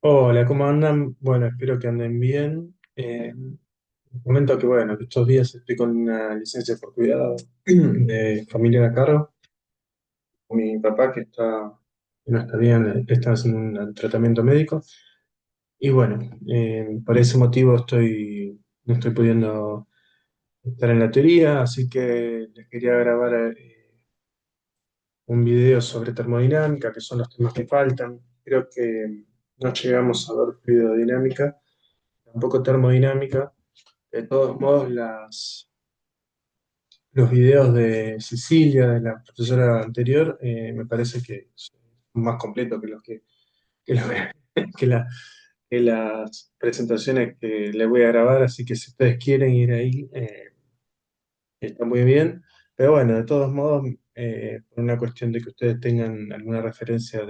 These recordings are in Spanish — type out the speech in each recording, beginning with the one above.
Hola, ¿cómo andan? Bueno, espero que anden bien. Comento que, bueno, que estos días estoy con una licencia por cuidado de familia a cargo. Mi papá que no está bien, está haciendo un tratamiento médico. Y bueno, por ese motivo no estoy pudiendo estar en la teoría, así que les quería grabar un video sobre termodinámica, que son los temas que faltan. Creo que no llegamos a ver fluidodinámica, tampoco termodinámica. De todos modos, los videos de Cecilia, de la profesora anterior, me parece que son más completos que, lo- que la- que las presentaciones que les voy a grabar, así que si ustedes quieren ir ahí, está muy bien. Pero bueno, de todos modos, por una cuestión de que ustedes tengan alguna referencia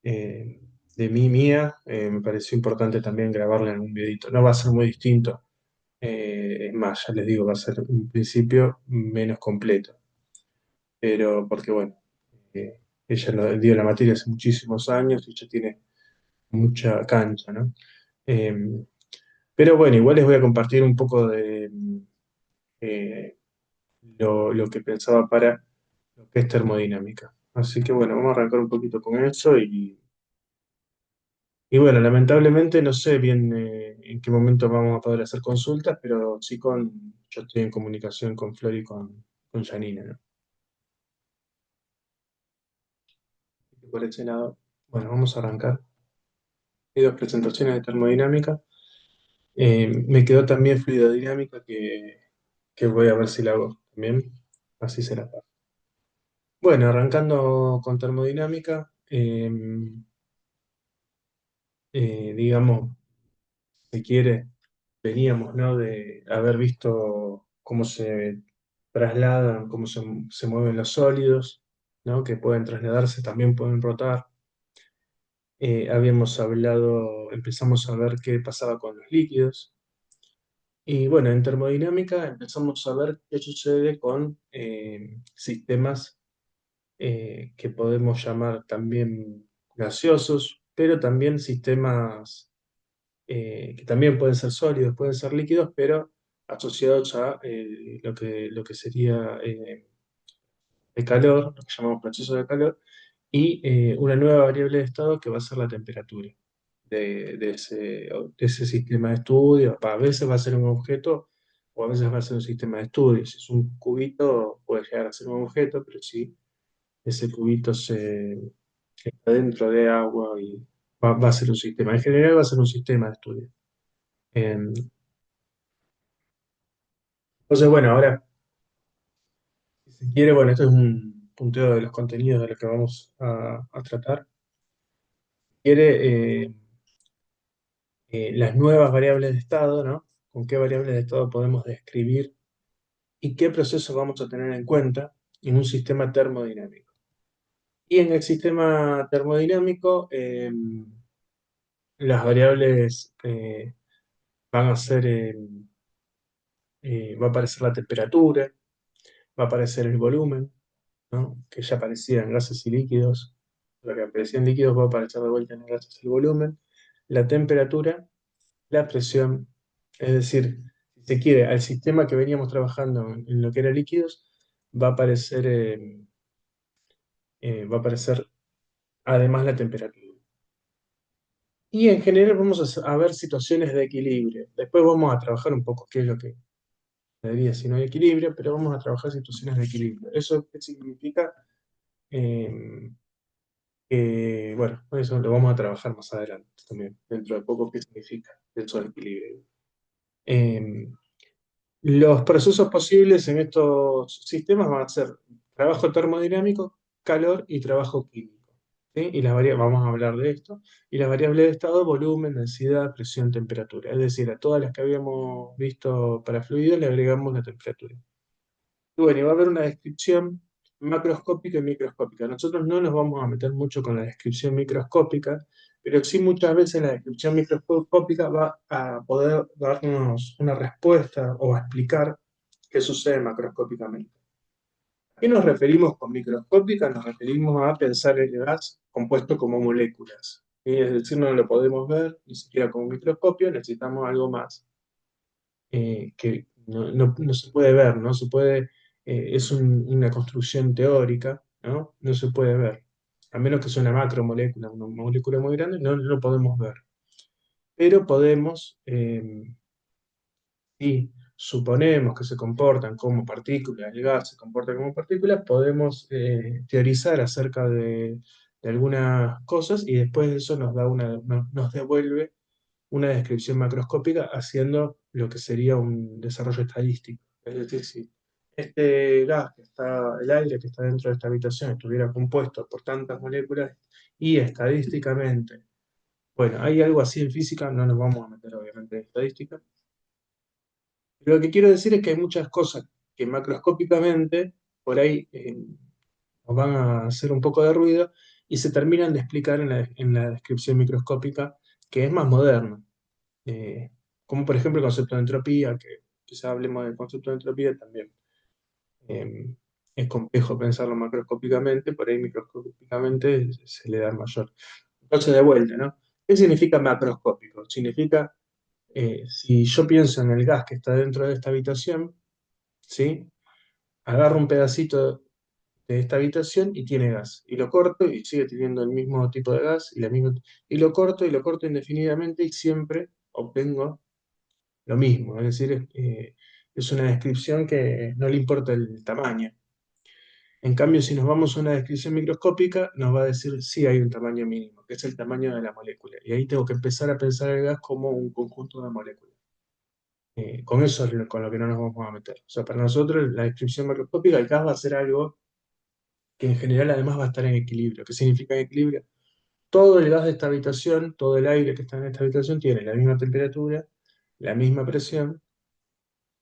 eh, de mí mía, me pareció importante también grabarle algún videito. No va a ser muy distinto. Es más, ya les digo, va a ser un principio menos completo, pero porque bueno, ella dio la materia hace muchísimos años y ya tiene mucha cancha, ¿no? Eh, pero bueno, igual les voy a compartir un poco de eh, lo que pensaba para lo que es termodinámica. Así que bueno, vamos a arrancar un poquito con eso y bueno, lamentablemente no sé bien en qué momento vamos a poder hacer consultas, pero sí yo estoy en comunicación con Flor y con Janina, ¿no? Por ese lado, bueno, vamos a arrancar. Hay dos presentaciones de termodinámica. Me quedó también fluidodinámica que voy a ver si la hago también. Así será. Bueno, arrancando con termodinámica, digamos, si quiere, veníamos, ¿no? De haber visto cómo se trasladan, se mueven los sólidos, ¿no? Que pueden trasladarse, también pueden rotar. Empezamos a ver qué pasaba con los líquidos. Y bueno, en termodinámica empezamos a ver qué sucede con sistemas que podemos llamar también gaseosos, pero también sistemas que también pueden ser sólidos, pueden ser líquidos, pero asociados a lo que sería el calor, lo que llamamos proceso de calor, y una nueva variable de estado que va a ser la temperatura de ese sistema de estudio. A veces va a ser un objeto o a veces va a ser un sistema de estudio. Si es un cubito, puede llegar a ser un objeto, pero si ese cubito está dentro de agua y va a ser un sistema. En general va a ser un sistema de estudio. Entonces, bueno, ahora, si se quiere, bueno, esto es un punteo de los contenidos de los que vamos a tratar. Quiere las nuevas variables de estado, ¿no? Con qué variables de estado podemos describir y qué procesos vamos a tener en cuenta en un sistema termodinámico. Y en el sistema termodinámico, las variables van a ser, va a aparecer la temperatura, va a aparecer el volumen, ¿no? Que ya aparecía en gases y líquidos. Lo que aparecía en líquidos va a aparecer de vuelta en gases, el volumen, la temperatura, la presión. Es decir, si se quiere, al sistema que veníamos trabajando en lo que era líquidos, va a aparecer, va a aparecer además la temperatura. Y en general vamos a ver situaciones de equilibrio. Después vamos a trabajar un poco qué es lo que debería si no hay equilibrio, pero vamos a trabajar situaciones de equilibrio. ¿Eso qué significa? Eh, bueno, eso lo vamos a trabajar más adelante también, dentro de poco, qué significa eso del equilibrio. Eh, los procesos posibles en estos sistemas van a ser trabajo termodinámico, calor y trabajo químico. ¿Sí? Vamos a hablar de esto. Y las variables de estado, volumen, densidad, presión, temperatura. Es decir, a todas las que habíamos visto para fluidos le agregamos la temperatura. Y bueno, y va a haber una descripción macroscópica y microscópica. Nosotros no nos vamos a meter mucho con la descripción microscópica, pero sí muchas veces la descripción microscópica va a poder darnos una respuesta o a explicar qué sucede macroscópicamente. ¿A qué nos referimos con microscópica? Nos referimos a pensar el gas compuesto como moléculas. ¿sí? Es decir, no lo podemos ver ni siquiera con un microscopio, necesitamos algo más que no se puede ver, no se puede, es una construcción teórica, ¿no? No se puede ver. A menos que sea una macromolécula, una molécula muy grande, no lo podemos ver. Pero podemos, si suponemos que se comportan como partículas, el gas se comporta como partículas, podemos teorizar acerca de algunas cosas y después de eso nos devuelve una descripción macroscópica haciendo lo que sería un desarrollo estadístico. Es decir, si este gas que está, el aire que está dentro de esta habitación estuviera compuesto por tantas moléculas y estadísticamente, bueno, hay algo así en física, no nos vamos a meter obviamente en estadística, pero lo que quiero decir es que hay muchas cosas que macroscópicamente por ahí nos van a hacer un poco de ruido y se terminan de explicar en la descripción microscópica que es más moderna. eh, Como por ejemplo el concepto de entropía, que quizá hablemos del concepto de entropía también. eh, es complejo pensarlo macroscópicamente, por ahí microscópicamente se le da mayor. Entonces, de vuelta, ¿no? ¿Qué significa macroscópico? Significa, si yo pienso en el gas que está dentro de esta habitación, ¿sí? Agarro un pedacito de esta habitación y tiene gas, y lo corto y sigue teniendo el mismo tipo de gas, y lo corto indefinidamente y siempre obtengo lo mismo, es decir, es una descripción que no le importa el tamaño. En cambio, si nos vamos a una descripción microscópica, nos va a decir si hay un tamaño mínimo, que es el tamaño de la molécula. Y ahí tengo que empezar a pensar el gas como un conjunto de moléculas. Con eso es con lo que no nos vamos a meter. O sea, para nosotros la descripción macroscópica, el gas va a ser algo que en general además va a estar en equilibrio. ¿Qué significa equilibrio? Todo el gas de esta habitación, todo el aire que está en esta habitación tiene la misma temperatura, la misma presión,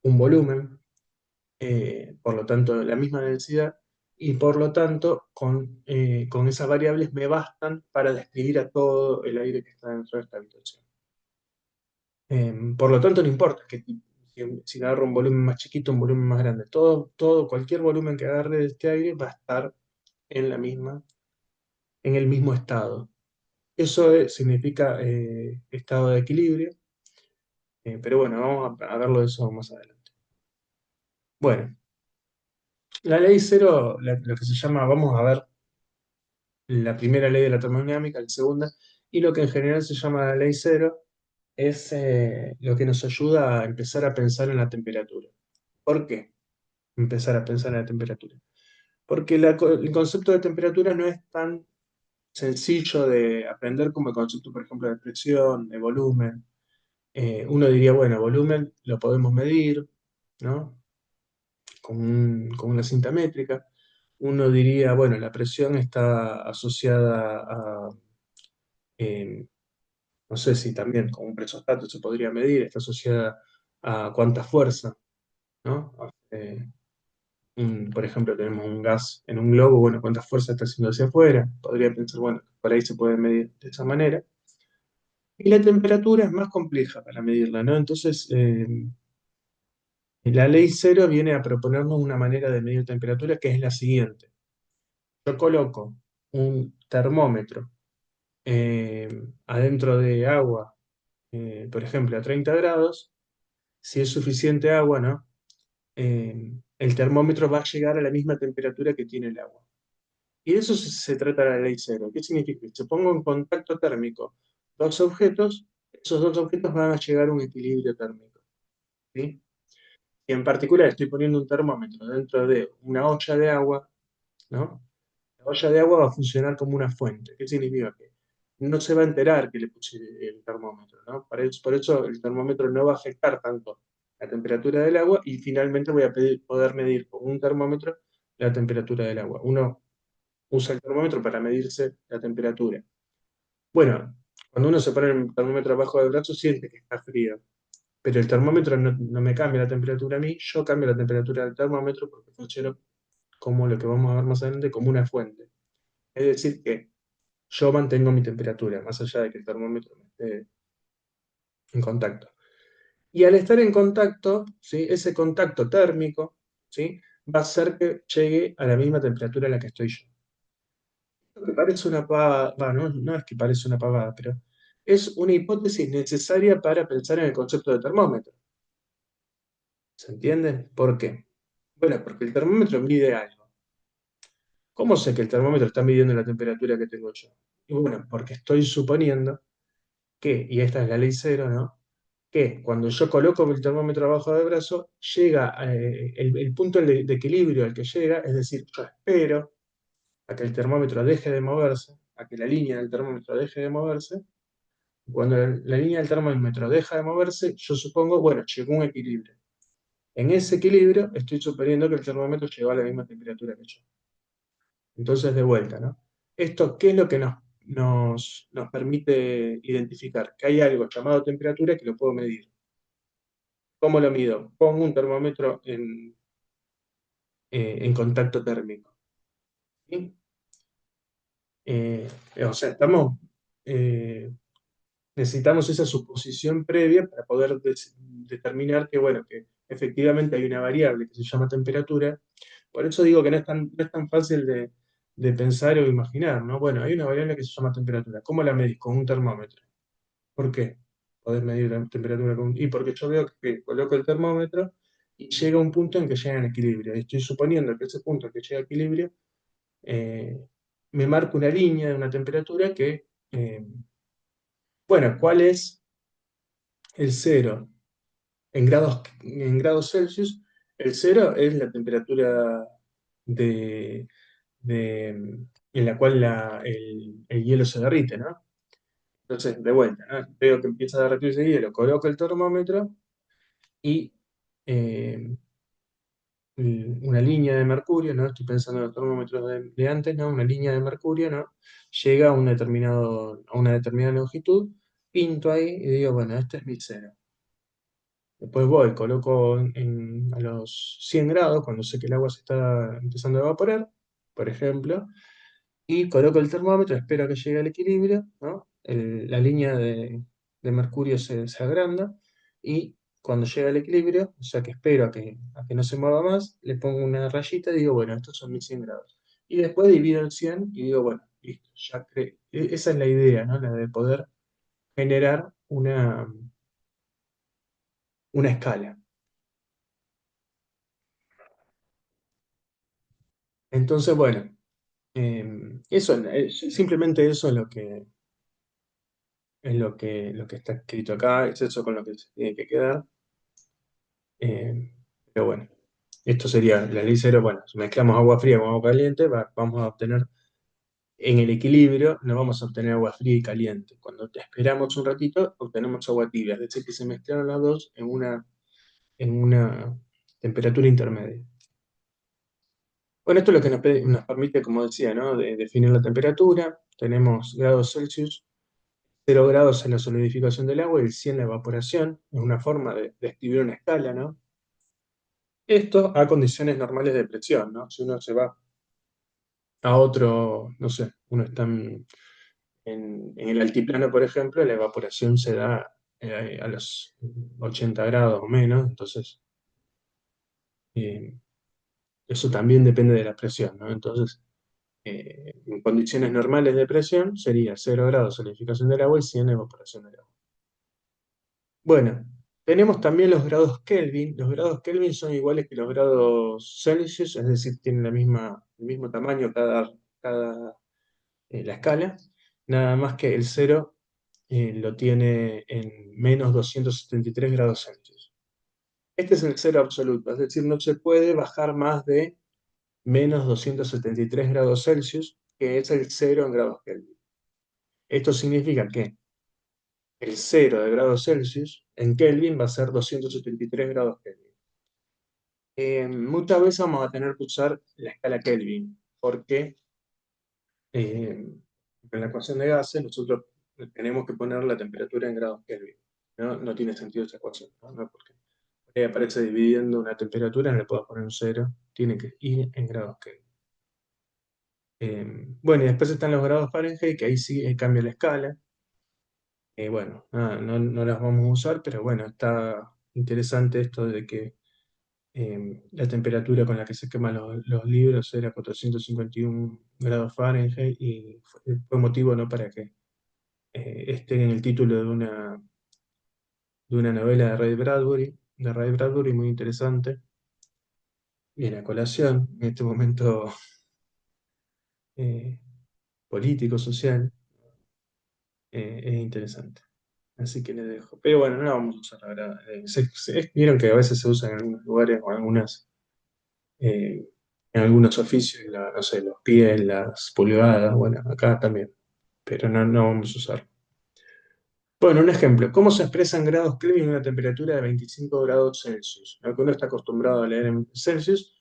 un volumen, por lo tanto la misma densidad, y por lo tanto con esas variables me bastan para describir a todo el aire que está dentro de esta habitación. Por lo tanto no importa si agarro un volumen más chiquito, un volumen más grande, cualquier volumen que agarre de este aire va a estar en en el mismo estado. Eso significa estado de equilibrio, pero bueno, vamos a verlo de eso más adelante. Bueno, la ley cero, lo que se llama, vamos a ver la primera ley de la termodinámica, la segunda, y lo que en general se llama la ley cero es lo que nos ayuda a empezar a pensar en la temperatura. ¿Por qué empezar a pensar en la temperatura? Porque el concepto de temperatura no es tan sencillo de aprender como el concepto, por ejemplo, de presión, de volumen. Uno diría, bueno, volumen lo podemos medir, ¿no? Con una cinta métrica. Uno diría, bueno, la presión está asociada a, eh, no sé si también con un presostato se podría medir, está asociada a cuánta fuerza, ¿no? Por ejemplo, tenemos un gas en un globo, bueno, cuánta fuerza está haciendo hacia afuera. Podría pensar, bueno, por ahí se puede medir de esa manera. Y la temperatura es más compleja para medirla, ¿no? Entonces, la ley cero viene a proponernos una manera de medir temperatura que es la siguiente. Yo coloco un termómetro eh, adentro de agua, por ejemplo, a 30 grados. Si es suficiente agua, ¿no? El termómetro va a llegar a la misma temperatura que tiene el agua. Y de eso se trata la ley cero. ¿Qué significa? Que si pongo en contacto térmico dos objetos, esos dos objetos van a llegar a un equilibrio térmico. ¿Sí? Y en particular estoy poniendo un termómetro dentro de una olla de agua, ¿no? La olla de agua va a funcionar como una fuente. ¿Qué significa? Que no se va a enterar que le puse el termómetro, ¿no? Por eso el termómetro no va a afectar tanto la temperatura del agua y finalmente voy a poder medir con un termómetro la temperatura del agua. Uno usa el termómetro para medirse la temperatura. Bueno, cuando uno se pone el termómetro abajo del brazo siente que está frío, pero el termómetro no me cambia la temperatura a mí, yo cambio la temperatura del termómetro porque funciona como lo que vamos a ver más adelante, como una fuente. Es decir, que yo mantengo mi temperatura, más allá de que el termómetro no esté en contacto. Y al estar en contacto, ¿sí? Ese contacto térmico, ¿sí? Va a hacer que llegue a la misma temperatura a la que estoy yo. que parece una pavada, no, no es que parece una pavada, pero es una hipótesis necesaria para pensar en el concepto de termómetro. ¿Se entiende? ¿Por qué? Bueno, porque el termómetro mide algo. ¿Cómo sé que el termómetro está midiendo la temperatura que tengo yo? Y bueno, porque estoy suponiendo que, y esta es la ley cero, ¿no? Que cuando yo coloco el termómetro abajo del brazo, llega el punto de equilibrio al que llega, es decir, yo espero a que el termómetro deje de moverse, a que la línea del termómetro deje de moverse. Cuando la línea del termómetro deja de moverse, yo supongo, bueno, llegó un equilibrio. En ese equilibrio estoy suponiendo que el termómetro llegó a la misma temperatura que yo. Entonces, de vuelta, ¿no? Esto, ¿qué es lo que nos permite identificar? Que hay algo llamado temperatura que lo puedo medir. ¿Cómo lo mido? Pongo un termómetro en contacto térmico. ¿Sí? Eh, o sea, eh, necesitamos esa suposición previa para poder determinar que, bueno, que efectivamente hay una variable que se llama temperatura. Por eso digo que no es tan fácil de pensar o imaginar, ¿no? Bueno, hay una variable que se llama temperatura. ¿Cómo la medís? Con un termómetro. ¿Por qué? Podés medir la temperatura con... Y porque yo veo que coloco el termómetro y llega un punto en que llega en equilibrio. Y estoy suponiendo que ese punto que llega a equilibrio eh, me marca una línea de una temperatura que, bueno, ¿cuál es el cero? En grados Celsius, el cero es la temperatura de, en la cual el hielo se derrite, ¿no? Entonces, de vuelta, ¿no? Veo que empieza a derretirse el hielo, coloco el termómetro y eh, una línea de mercurio, ¿no? Estoy pensando en los termómetros de antes, ¿no? Una línea de mercurio, ¿no? Llega a una determinada longitud, pinto ahí y digo, bueno, este es mi cero. Después voy, coloco a los 100 grados, cuando sé que el agua se está empezando a evaporar, por ejemplo, y coloco el termómetro, espero a que llegue al equilibrio, ¿no? La línea de mercurio se agranda y cuando llega al equilibrio, o sea que espero a que no se mueva más, le pongo una rayita y digo, bueno, estos son mis 100 grados. Y después divido el 100 y digo, bueno, listo, esa es la idea, ¿no? La de poder generar una escala. Entonces, bueno, simplemente eso lo que está escrito acá, es eso con lo que se tiene que quedar. Pero bueno, esto sería la ley cero. Bueno, si mezclamos agua fría con agua caliente, vamos a obtener, en el equilibrio, no vamos a obtener agua fría y caliente. Cuando te esperamos un ratito, obtenemos agua tibia, es decir, que se mezclaron las dos en una temperatura intermedia. Bueno, esto es lo que nos permite, como decía, ¿no? De definir la temperatura. Tenemos grados Celsius, 0 grados en la solidificación del agua y el 100 en la evaporación. Es una forma de escribir una escala, ¿no? Esto a condiciones normales de presión, ¿no? Si uno se va a otro, no sé, uno está en el altiplano, por ejemplo, la evaporación se da a los 80 grados o menos, entonces eh, eso también depende de la presión, ¿no? Entonces, en condiciones normales de presión sería 0 grados solidificación del agua y 100 evaporación del agua. Bueno, tenemos también los grados Kelvin. Los grados Kelvin son iguales que los grados Celsius, es decir, tienen el mismo tamaño la escala, nada más que el cero lo tiene en menos 273 grados Celsius. Este es el cero absoluto, es decir, no se puede bajar más de menos 273 grados Celsius, que es el cero en grados Kelvin. Esto significa que el cero de grados Celsius en Kelvin va a ser 273 grados Kelvin. Muchas veces vamos a tener que usar la escala Kelvin, porque en la ecuación de gases nosotros tenemos que poner la temperatura en grados Kelvin. ¿No? No tiene sentido esa ecuación, ¿no? No, porque ahí aparece dividiendo una temperatura, no le puedo poner un cero, tiene que ir en grados Kelvin. Bueno, y después están los grados Fahrenheit, que ahí sí cambia la escala. Bueno, nada, no las vamos a usar, pero bueno, está interesante esto de que La temperatura con la que se queman los libros era 451 grados Fahrenheit y fue motivo, ¿no?, para que esté en el título de una novela de Ray Bradbury muy interesante. Viene a colación en este momento eh, político, social, es interesante. Así que les dejo. Pero bueno, no la vamos a usar ahora. Vieron que a veces se usa en algunos lugares o eh, en algunos oficios, no sé, los pies, las pulgadas, bueno, acá también, pero no vamos a usar. Bueno, un ejemplo, ¿cómo se expresa en grados Kelvin una temperatura de 25 grados Celsius? Lo que uno está acostumbrado a leer en Celsius,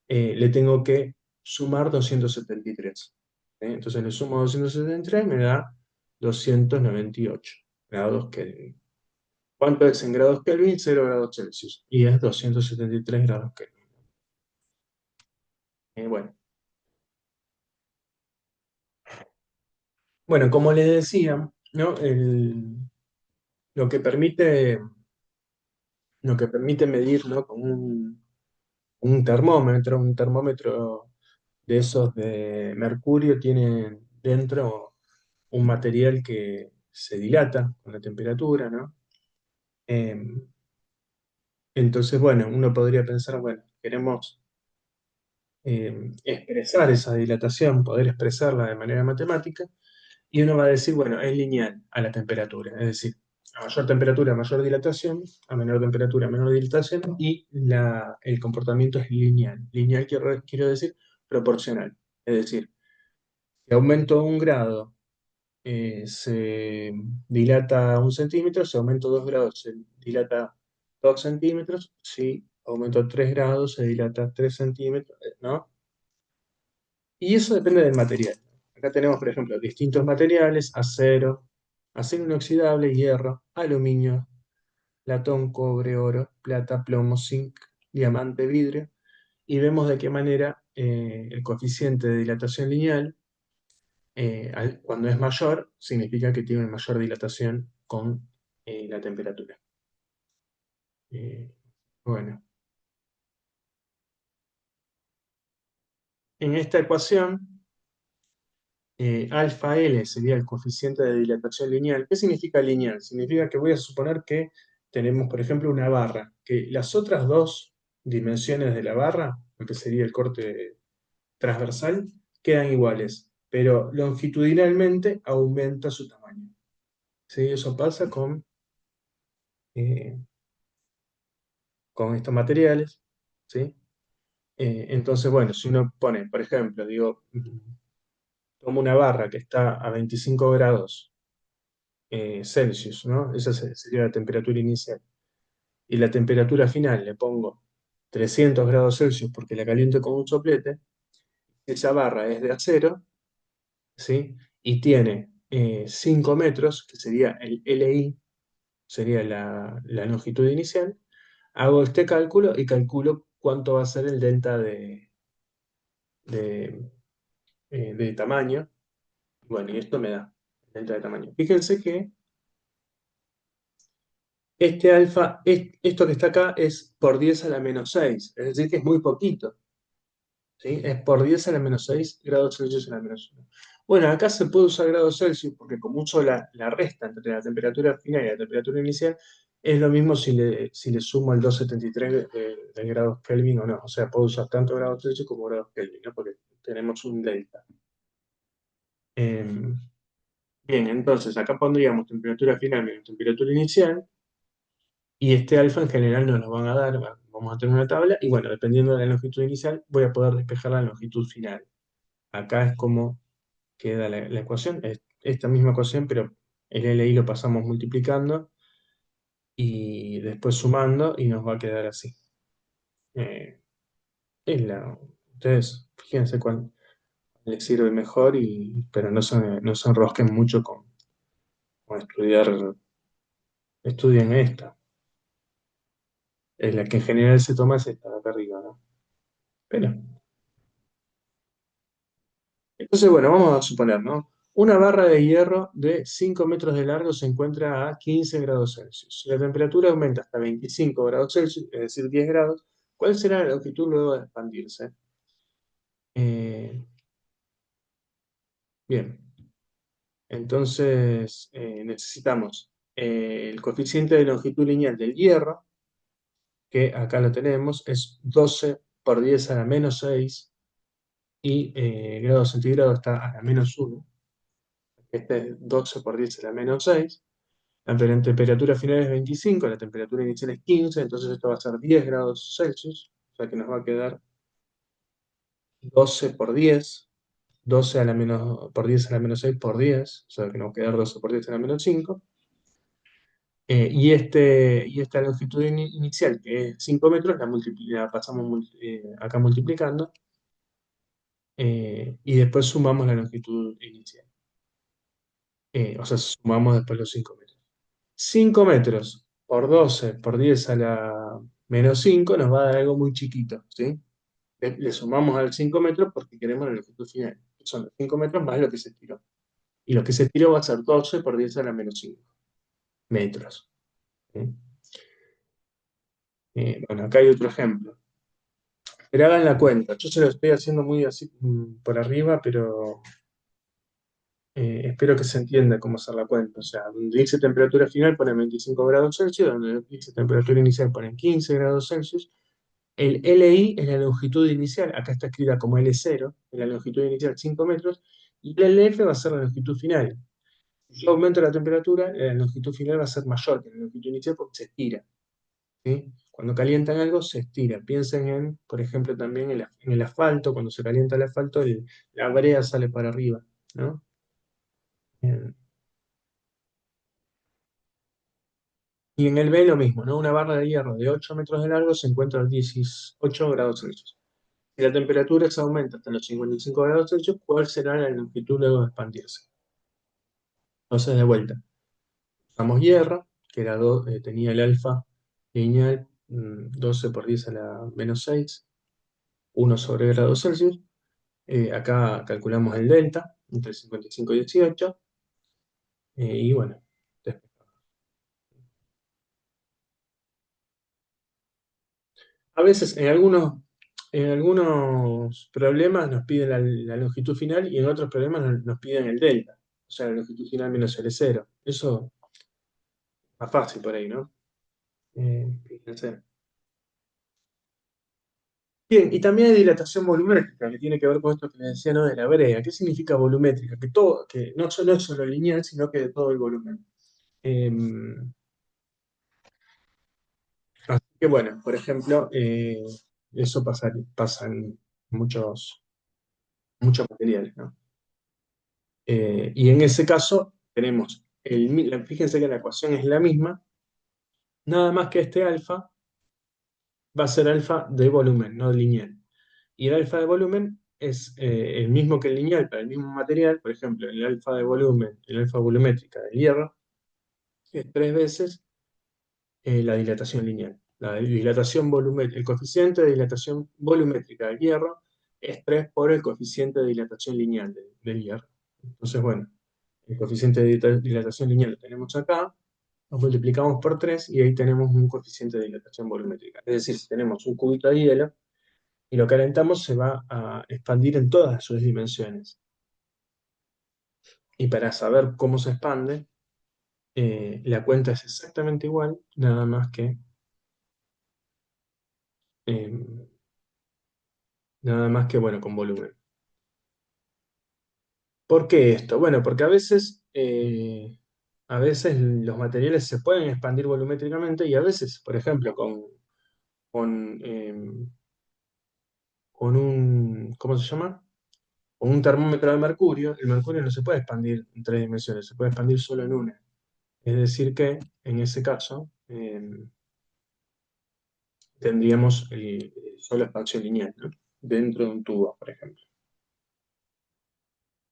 le tengo que sumar 273. Entonces le sumo 273 y me da 298 grados Kelvin. ¿Cuánto es en grados Kelvin? 0 grados Celsius. Y es 273 grados Kelvin. Bueno. Bueno, como les decía, ¿no? Lo que permite, lo que permite medir, ¿no?, con un termómetro de esos de mercurio tiene dentro un material que se dilata con la temperatura, ¿no? Eh, entonces, bueno, uno podría pensar, bueno, queremos expresar esa dilatación, poder expresarla de manera matemática. Y uno va a decir, bueno, es lineal a la temperatura, es decir, a mayor temperatura, mayor dilatación, a menor temperatura, menor dilatación, y el comportamiento es lineal. Lineal quiero decir proporcional. Es decir, si aumento 1 grado, se dilata 1 centímetro; si aumento 2 grados, se dilata 2 centímetros; si aumento 3 grados, se dilata 3 centímetros, ¿no? Y eso depende del material. Acá tenemos, por ejemplo, distintos materiales: acero inoxidable, hierro, aluminio, latón, cobre, oro, plata, plomo, zinc, diamante, vidrio. Y vemos de qué manera el coeficiente de dilatación lineal, cuando es mayor, significa que tiene mayor dilatación con la temperatura. Eh, bueno, en esta ecuación, alfa L sería el coeficiente de dilatación lineal. ¿Qué significa lineal? Significa que voy a suponer que tenemos, por ejemplo, una barra, que las otras dos dimensiones de la barra, lo que sería el corte transversal, quedan iguales, pero longitudinalmente aumenta su tamaño. ¿Sí? Eso pasa eh, con estos materiales. ¿Sí? Entonces, bueno, si uno pone, por ejemplo, digo, tomo una barra que está a 25 grados Celsius, ¿no? Esa sería la temperatura inicial. Y la temperatura final le pongo 300 grados Celsius porque la caliento con un soplete. Esa barra es de acero, ¿sí? Y tiene 5 metros, que sería el LI, sería la longitud inicial. Hago este cálculo y calculo cuánto va a ser el delta de, de tamaño. Bueno, y esto me da el delta de tamaño. Fíjense que este alfa, esto que está acá, es por 10 a la menos 6, es decir, que es muy poquito, ¿sí? Es por 10 a la menos 6 grados Celsius a la menos 1. Bueno, acá se puede usar grados Celsius porque como uso la resta entre la temperatura final y la temperatura inicial, es lo mismo si le sumo el 273 de grados Kelvin o no. O sea, puedo usar tanto grados Celsius como grados Kelvin, ¿no? Porque tenemos un delta. Bien, entonces acá pondríamos temperatura final menos temperatura inicial. Y este alfa en general nos lo van a dar, vamos a tener una tabla, y bueno, dependiendo de la longitud inicial, voy a poder despejar la longitud final. Acá es como queda la ecuación, es esta misma ecuación, pero el LI lo pasamos multiplicando y después sumando, y nos va a quedar así. Eh, Ustedes fíjense cuál les sirve mejor, pero no se enrosquen mucho con estudien esta. Es la que en general se toma, es esta de acá arriba, ¿no? Pero entonces, bueno, vamos a suponer, ¿no? Una barra de hierro de 5 metros de largo se encuentra a 15 grados Celsius. La temperatura aumenta hasta 25 grados Celsius, es decir, 10 grados, ¿Cuál será la longitud luego de expandirse? Eh, bien, entonces necesitamos el coeficiente de longitud lineal del hierro, que acá lo tenemos, es 12 por 10 a la menos 6 y grado centígrado está a la menos 1. Este es 12 por 10 a la menos 6. La temperatura final es 25, la temperatura inicial es 15, entonces esto va a ser 10 grados Celsius, o sea que nos va a quedar 12 por 10, 12 a la menos, por 10 a la menos 6 por 10, o sea que nos va a quedar 12 por 10 a la menos 5. Y esta longitud inicial, que es 5 metros, la pasamos acá multiplicando, y después sumamos la longitud inicial. O sea, sumamos después los 5 metros. 5 metros por 12 por 10 a la menos 5 nos va a dar algo muy chiquito, ¿sí? Le sumamos al 5 metros porque queremos la longitud final, que son los 5 metros más lo que se estiró. Y lo que se estiró va a ser 12 por 10 a la menos 5 metros. ¿Sí? Bueno, acá hay otro ejemplo. Pero hagan la cuenta. Yo se lo estoy haciendo muy así por arriba, pero espero que se entienda cómo hacer la cuenta. O sea, donde dice temperatura final ponen 25 grados Celsius, donde dice temperatura inicial ponen 15 grados Celsius. El LI es la longitud inicial, acá está escrita como L0, es la longitud inicial 5 metros, y el LF va a ser la longitud final. Si yo aumento la temperatura, la longitud final va a ser mayor que la longitud inicial porque se estira. ¿Sí? Cuando calientan algo, se estira. Piensen en, por ejemplo, también en el asfalto, cuando se calienta el asfalto, la brea sale para arriba, ¿no? Eh, Y en el B lo mismo, ¿no? Una barra de hierro de 8 metros de largo se encuentra a 18 grados Celsius. Si la temperatura se aumenta hasta los 55 grados Celsius, ¿cuál será la longitud luego de expandirse? Entonces, de vuelta, usamos hierro, que tenía el alfa lineal 12 por 10 a la menos 6, 1 sobre grados Celsius. Acá calculamos el delta, entre 55 y 18, y bueno, a veces en algunos problemas nos piden la longitud final y en otros problemas nos piden el delta, o sea, la longitud final menos L0. Eso es más fácil por ahí, ¿no? Fíjense. Bien, y también hay dilatación volumétrica, que tiene que ver con esto que les decía, ¿no? De la brea. ¿Qué significa volumétrica? Que no es solo lineal, sino que de todo el volumen. Eh, Así que bueno, por ejemplo, eso pasa en muchos materiales, ¿no? Y en ese caso tenemos, fíjense que la ecuación es la misma, nada más que este alfa va a ser alfa de volumen, no lineal. Y el alfa de volumen es el mismo que el lineal para el mismo material, por ejemplo, el alfa de volumen, el alfa volumétrica del hierro, es 3 veces la dilatación lineal. El coeficiente de dilatación volumétrica del hierro es 3 por el coeficiente de dilatación lineal del hierro. Entonces, bueno, el coeficiente de dilatación lineal lo tenemos acá, lo multiplicamos por 3 y ahí tenemos un coeficiente de dilatación volumétrica. Es decir, si tenemos un cubito de hielo y lo calentamos, se va a expandir en todas sus dimensiones. Y para saber cómo se expande, la cuenta es exactamente igual, eh, nada más que bueno, con volumen. ¿Por qué esto? Bueno, porque a veces los materiales se pueden expandir volumétricamente y a veces, por ejemplo, con, eh, con un, ¿cómo se llama? Con un termómetro de mercurio, el mercurio no se puede expandir en 3 dimensiones, se puede expandir solo en una. Es decir que, en ese caso, tendríamos solo expansión lineal, ¿no? Dentro de un tubo, por ejemplo.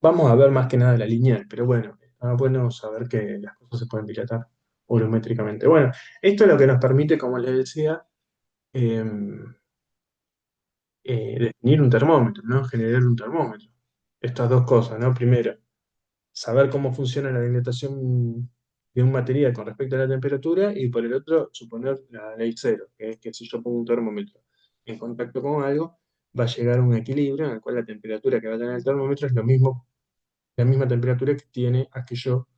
Vamos a ver más que nada la lineal, pero bueno, está bueno saber que las cosas se pueden dilatar volumétricamente. Bueno, esto es lo que nos permite, como les decía, eh, definir un termómetro, ¿no? Generar un termómetro. Estas dos cosas, ¿no? Primero, saber cómo funciona la dilatación de un material con respecto a la temperatura y por el otro, suponer la ley cero, que es que si yo pongo un termómetro en contacto con algo, va a llegar a un equilibrio en el cual la temperatura que va a tener el termómetro es lo mismo, la misma temperatura que tiene aquello,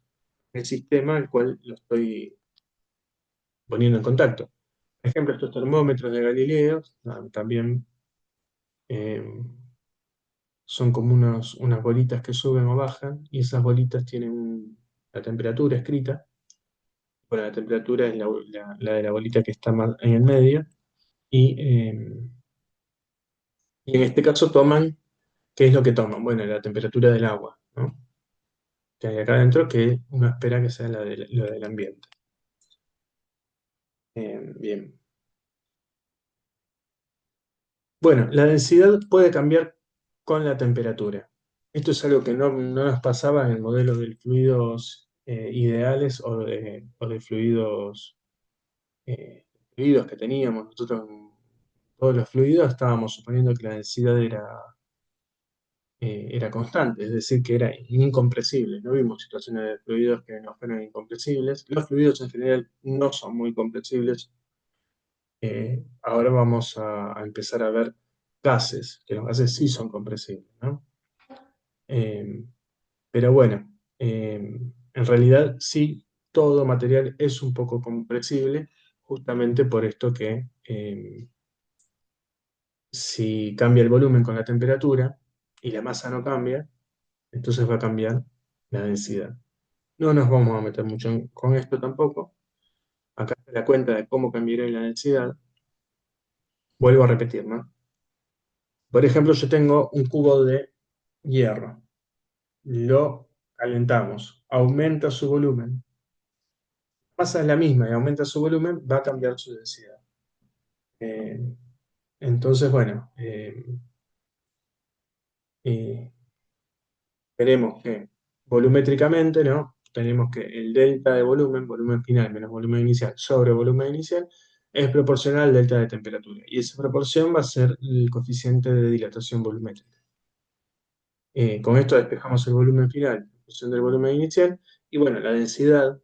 el sistema al cual lo estoy poniendo en contacto. Por ejemplo, estos termómetros de Galileo también eh, son como unas bolitas que suben o bajan, y esas bolitas tienen la temperatura escrita. Bueno, la temperatura es la de la bolita que está más en el medio, y, eh, y en este caso toman, ¿qué es lo que toman? Bueno, la temperatura del agua, ¿no? Que hay acá adentro, que uno espera que sea la del ambiente. Bien. Bueno, la densidad puede cambiar con la temperatura. Esto es algo que no nos pasaba en el modelo de fluidos ideales o de fluidos que teníamos. Nosotros en todos los fluidos estábamos suponiendo que la densidad era constante, es decir, que era incompresible. No vimos situaciones de fluidos que no fueran incompresibles. Los fluidos en general no son muy compresibles. Ahora vamos a empezar a ver gases, que los gases sí son compresibles, ¿no? Eh, pero bueno, en realidad sí, todo material es un poco compresible, justamente por esto que si cambia el volumen con la temperatura y la masa no cambia, entonces va a cambiar la densidad. No nos vamos a meter mucho con esto tampoco. Acá está la cuenta de cómo cambiará la densidad. Vuelvo a repetir, ¿no? Por ejemplo, yo tengo un cubo de hierro. Lo calentamos, aumenta su volumen. La masa es la misma y aumenta su volumen, va a cambiar su densidad. Eh, entonces, bueno, eh, veremos que volumétricamente, ¿no? Tenemos que el delta de volumen, volumen final menos volumen inicial sobre volumen inicial, es proporcional al delta de temperatura. Y esa proporción va a ser el coeficiente de dilatación volumétrica. Con esto despejamos el volumen final en función del volumen inicial. Y bueno, la densidad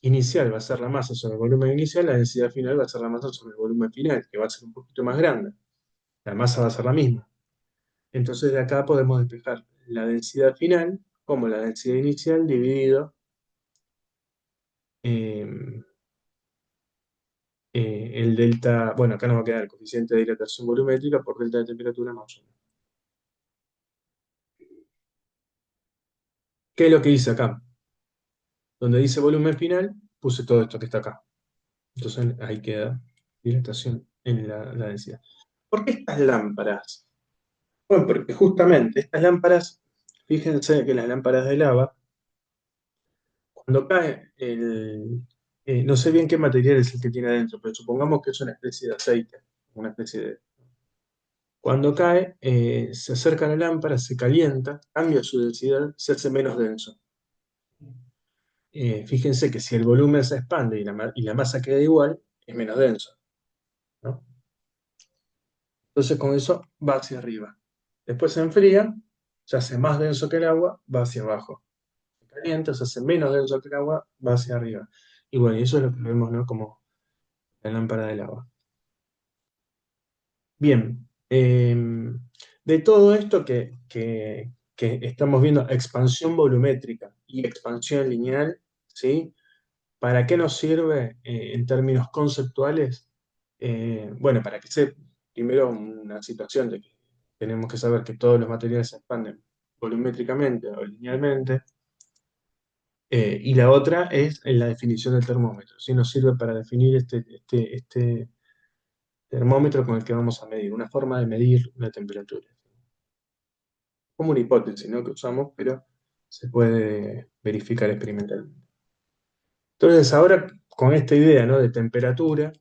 inicial va a ser la masa sobre el volumen inicial, la densidad final va a ser la masa sobre el volumen final, que va a ser un poquito más grande. La masa va a ser la misma. Entonces de acá podemos despejar la densidad final como la densidad inicial dividido eh, el delta, bueno, acá nos va a quedar el coeficiente de dilatación volumétrica por delta de temperatura más 1. ¿Qué es lo que hice acá? Donde dice volumen final, puse todo esto que está acá. Entonces ahí queda dilatación en la densidad. ¿Por qué estas lámparas? Bueno, porque justamente estas lámparas, fíjense que las lámparas de lava, cuando cae no sé bien qué material es el que tiene adentro, pero supongamos que es una especie de aceite, una especie de... Cuando cae, se acerca a la lámpara, se calienta, cambia su densidad, se hace menos denso. Fíjense que si el volumen se expande y la masa queda igual, es menos denso, ¿no? Entonces con eso va hacia arriba. Después se enfría, se hace más denso que el agua, va hacia abajo. Se calienta, se hace menos denso que el agua, va hacia arriba. Y bueno, y eso es lo que vemos, ¿no? Como la lámpara del agua. Bien, de todo esto que estamos viendo, expansión volumétrica y expansión lineal, ¿sí? ¿Para qué nos sirve en términos conceptuales? Bueno, para que sea primero una situación de que tenemos que saber que todos los materiales se expanden volumétricamente o linealmente, y la otra es en la definición del termómetro, ¿sí? Nos sirve para definir este termómetro con el que vamos a medir, una forma de medir la temperatura. Como una hipótesis, ¿no? Que usamos, pero se puede verificar experimentalmente. Entonces, ahora con esta idea, ¿no? De temperatura,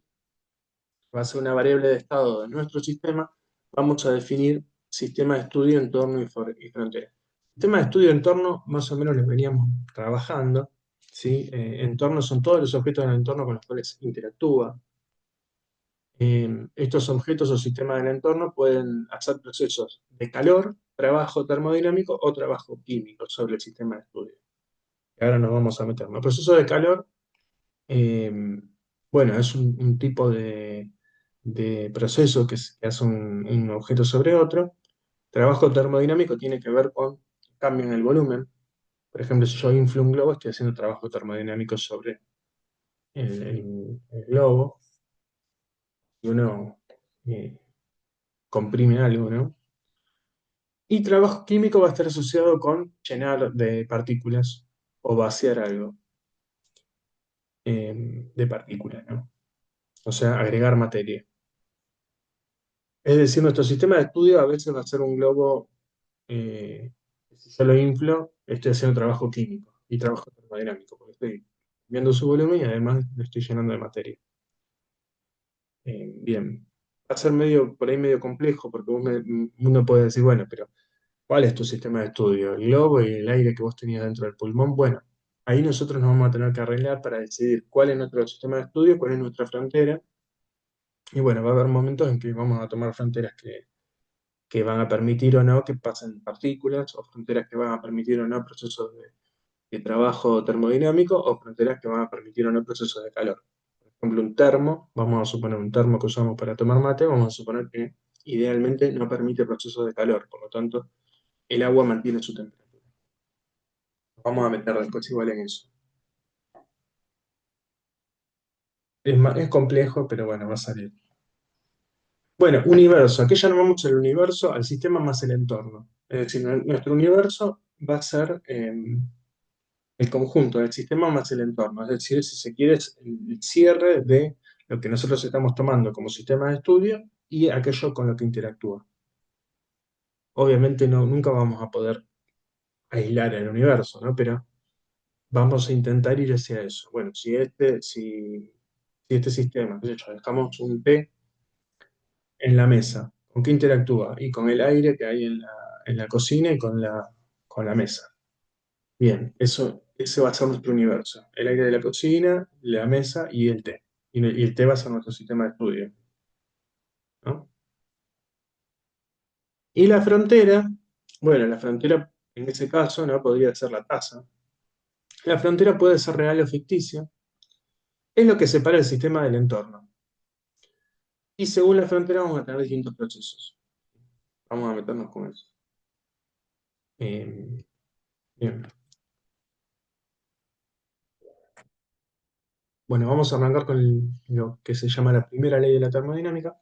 va a ser una variable de estado de nuestro sistema, vamos a definir sistema de estudio, entorno y frontera. Sistema de estudio, entorno, más o menos los veníamos trabajando, ¿sí? Entorno son todos los objetos del entorno con los cuales interactúa. Estos objetos o sistemas del entorno pueden hacer procesos de calor, trabajo termodinámico o trabajo químico sobre el sistema de estudio. Y ahora nos vamos a meter. El proceso de calor, eh, bueno, es un tipo de proceso que hace un objeto sobre otro. Trabajo termodinámico tiene que ver con cambio en el volumen. Por ejemplo, si yo inflo un globo, estoy haciendo trabajo termodinámico sobre el globo y uno eh, comprime algo, ¿no? Y trabajo químico va a estar asociado con llenar de partículas o vaciar algo de partículas, ¿no? O sea, agregar materia. Es decir, nuestro sistema de estudio a veces va a ser un globo, si yo lo inflo, estoy haciendo trabajo químico y trabajo termodinámico, porque estoy viendo su volumen y además lo estoy llenando de materia. Bien, va a ser medio, por ahí medio complejo, porque uno puede decir, bueno, pero ¿cuál es tu sistema de estudio? ¿El globo y el aire que vos tenías dentro del pulmón? Bueno, ahí nosotros nos vamos a tener que arreglar para decidir cuál es nuestro sistema de estudio, cuál es nuestra frontera. Y bueno, va a haber momentos en que vamos a tomar fronteras que van a permitir o no que pasen partículas, o fronteras que van a permitir o no procesos de trabajo termodinámico, o fronteras que van a permitir o no procesos de calor. Por ejemplo, un termo, vamos a suponer un termo que usamos para tomar mate, vamos a suponer que idealmente no permite procesos de calor, por lo tanto, el agua mantiene su temperatura. Vamos a meter después igual en eso. Es complejo, pero bueno, va a salir. Bueno, universo. Aquí ya llamamos el universo al sistema más el entorno. Es decir, nuestro universo va a ser el conjunto del sistema más el entorno. Es decir, si se quiere, es el cierre de lo que nosotros estamos tomando como sistema de estudio y aquello con lo que interactúa. Obviamente nunca vamos a poder aislar el universo, ¿no? Pero vamos a intentar ir hacia eso. Bueno, si este sistema, qué sé yo, dejamos un té en la mesa, ¿con qué interactúa? Y con el aire que hay en la cocina y con la mesa. Bien, ese va a ser nuestro universo. El aire de la cocina, la mesa y el té. Y el té va a ser nuestro sistema de estudio, ¿no? Y la frontera, bueno, la frontera en ese caso, ¿no? Podría ser la taza. La frontera puede ser real o ficticia. Es lo que separa el sistema del entorno. Y según la frontera vamos a tener distintos procesos. Vamos a meternos con eso. Eh, bien. Bueno, vamos a arrancar con lo que se llama la primera ley de la termodinámica.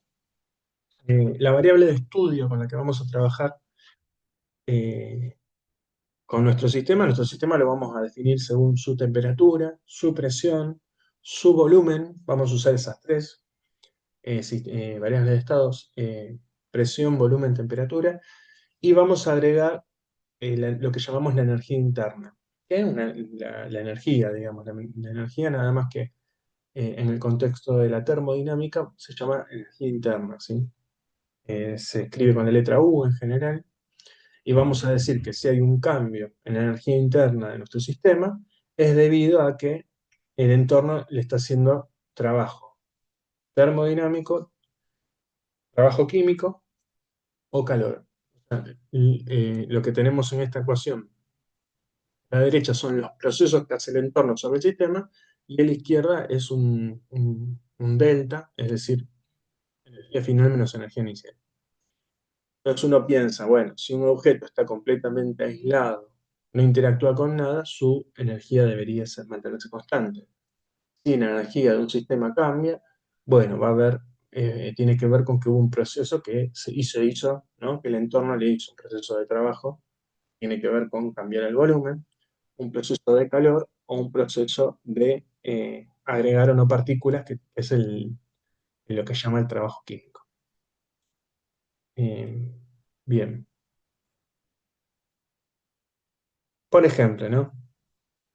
La variable de estudio con la que vamos a trabajar eh, con nuestro sistema lo vamos a definir según su temperatura, su presión, su volumen. Vamos a usar esas tres variables de estados, presión, volumen, temperatura. Y vamos a agregar lo que llamamos la energía interna, que es la energía, digamos, la energía nada más que en el contexto de la termodinámica se llama energía interna, ¿sí? Se escribe con la letra U en general, y vamos a decir que si hay un cambio en la energía interna de nuestro sistema, es debido a que el entorno le está haciendo trabajo termodinámico, trabajo químico o calor. Lo que tenemos en esta ecuación, a la derecha son los procesos que hace el entorno sobre el sistema, y a la izquierda es un delta, es decir, energía final menos energía inicial. Entonces uno piensa, bueno, si un objeto está completamente aislado, no interactúa con nada, su energía debería mantenerse constante. Si la energía de un sistema cambia, bueno, tiene que ver con que hubo un proceso que se hizo, ¿no? Que el entorno le hizo un proceso de trabajo, tiene que ver con cambiar el volumen, un proceso de calor o un proceso de agregar o no partículas, que es lo que llama el trabajo químico. Eh, Bien, por ejemplo, ¿no?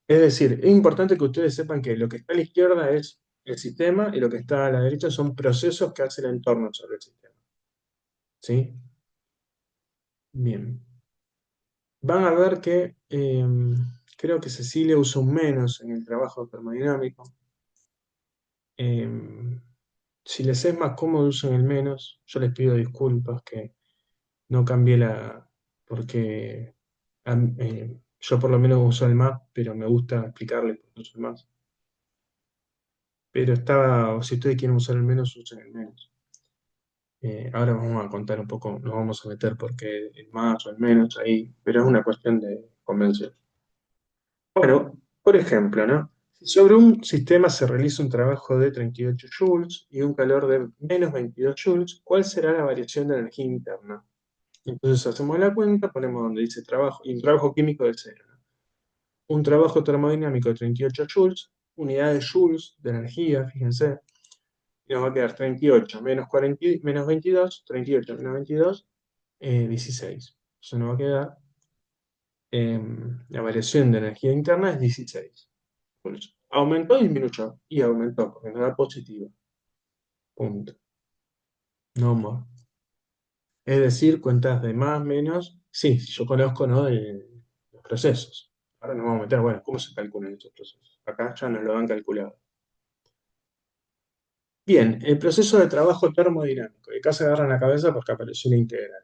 Es decir, es importante que ustedes sepan que lo que está a la izquierda es el sistema y lo que está a la derecha son procesos que hace el entorno sobre el sistema. ¿Sí? Bien. Van a ver que creo que Cecilia usa un menos en el trabajo termodinámico. Eh, si les es más cómodo usen el menos, yo les pido disculpas que no cambié porque yo por lo menos uso el más, pero me gusta explicarles por qué uso el más. Pero si ustedes quieren usar el menos, usen el menos. Ahora vamos a contar un poco, nos vamos a meter porque el más o el menos ahí, pero es una cuestión de convención. Bueno, por ejemplo, ¿no? Si sobre un sistema se realiza un trabajo de 38 joules y un calor de menos 22 joules, ¿cuál será la variación de energía interna? Entonces hacemos la cuenta, ponemos donde dice trabajo, y un trabajo químico de cero, ¿no? Un trabajo termodinámico de 38 joules, unidades de joules de energía, fíjense, y nos va a quedar 38 menos, 40, menos 22, 38 menos 22, 16. Entonces nos va a quedar, la variación de energía interna es 16. Por eso, aumentó o disminuyó, y aumentó, porque nos da positivo. Punto. No more. Es decir, cuentas de más, menos. Sí, yo conozco, ¿no? Los procesos. Ahora nos vamos a meter, bueno, ¿cómo se calculan estos procesos? Acá ya nos lo han calculado. Bien, el proceso de trabajo termodinámico. Y acá se agarran la cabeza porque apareció una integral.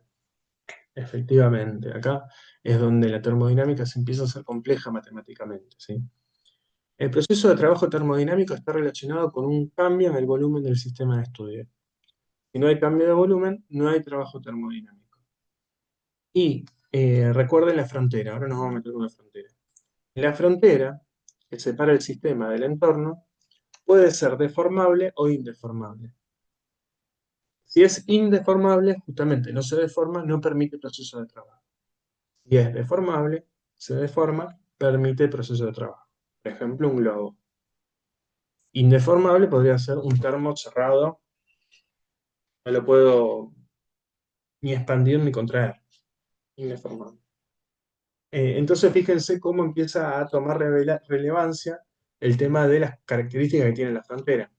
Efectivamente, acá es donde la termodinámica se empieza a ser compleja matemáticamente, ¿sí? El proceso de trabajo termodinámico está relacionado con un cambio en el volumen del sistema de estudio. Si no hay cambio de volumen, no hay trabajo termodinámico. Y recuerden la frontera, ahora nos vamos a meter en una frontera. La frontera, que separa el sistema del entorno, puede ser deformable o indeformable. Si es indeformable, justamente no se deforma, no permite proceso de trabajo. Si es deformable, se deforma, permite proceso de trabajo. Por ejemplo, un globo. Indeformable podría ser un termo cerrado, no lo puedo ni expandir ni contraer. Indeformable. Entonces, fíjense cómo empieza a tomar relevancia el tema de las características que tiene la frontera.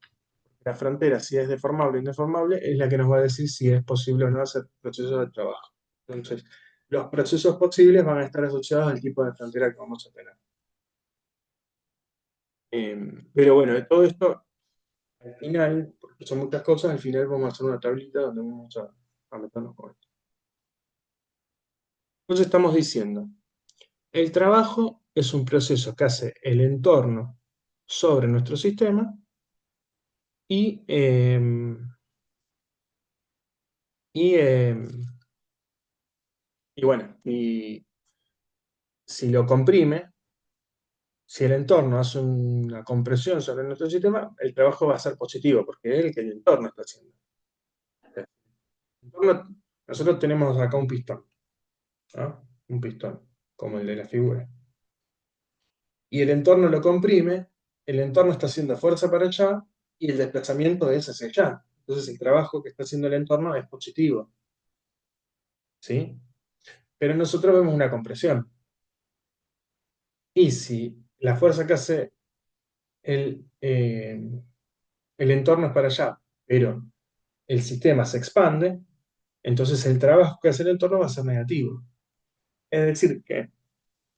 La frontera, si es deformable o indeformable, es la que nos va a decir si es posible o no hacer procesos de trabajo. Entonces, los procesos posibles van a estar asociados al tipo de frontera que vamos a tener. Pero bueno, de todo esto, al final, porque son muchas cosas, al final vamos a hacer una tablita donde vamos a meternos con esto. Entonces estamos diciendo, el trabajo es un proceso que hace el entorno sobre nuestro sistema y, y, eh, y bueno, y si lo comprime, si el entorno hace una compresión sobre nuestro sistema, el trabajo va a ser positivo, porque es el que el entorno está haciendo. Nosotros tenemos acá un pistón, ¿no? Un pistón, como el de la figura. Y el entorno lo comprime, el entorno está haciendo fuerza para allá y el desplazamiento es hacia allá. Entonces el trabajo que está haciendo el entorno es positivo, ¿sí? Pero nosotros vemos una compresión. Y si la fuerza que hace el, eh, el entorno es para allá, pero el sistema se expande, entonces el trabajo que hace el entorno va a ser negativo. Es decir, que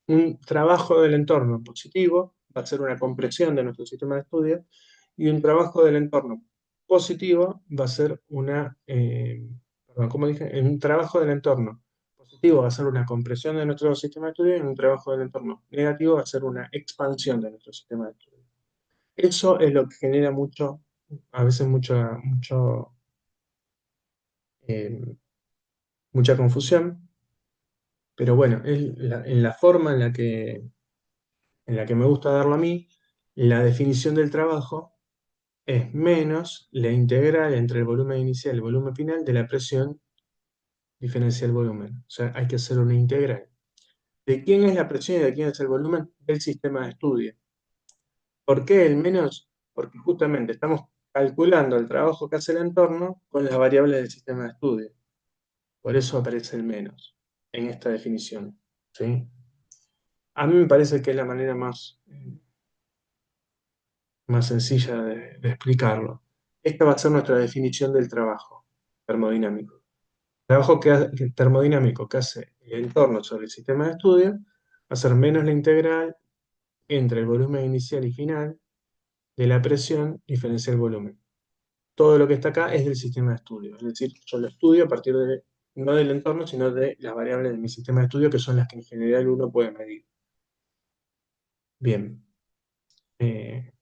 un trabajo del entorno positivo va a ser una compresión de nuestro sistema de estudio y un trabajo del entorno positivo va a ser perdón, ¿cómo dije? Un trabajo del entorno positivo va a ser una compresión de nuestro sistema de estudio y un trabajo del entorno negativo va a ser una expansión de nuestro sistema de estudio. Eso es lo que genera mucho, a veces eh, mucha confusión, pero bueno, es en la forma en la que me gusta darlo a mí, la definición del trabajo es menos la integral entre el volumen inicial y el volumen final de la presión diferencial volumen. O sea, hay que hacer una integral. ¿De quién es la presión y de quién es el volumen? Del sistema de estudio. ¿Por qué el menos? Porque justamente estamos calculando el trabajo que hace el entorno con las variables del sistema de estudio. Por eso aparece el menos en esta definición. ¿Sí? A mí me parece que es la manera más sencilla de explicarlo. Esta va a ser nuestra definición del trabajo termodinámico. El trabajo termodinámico que hace el entorno sobre el sistema de estudio va a ser menos la integral entre el volumen inicial y final de la presión diferencial volumen. Todo lo que está acá es del sistema de estudio, es decir, yo lo estudio a partir no del entorno, sino de las variables de mi sistema de estudio, que son las que en general uno puede medir. Bien. Eh,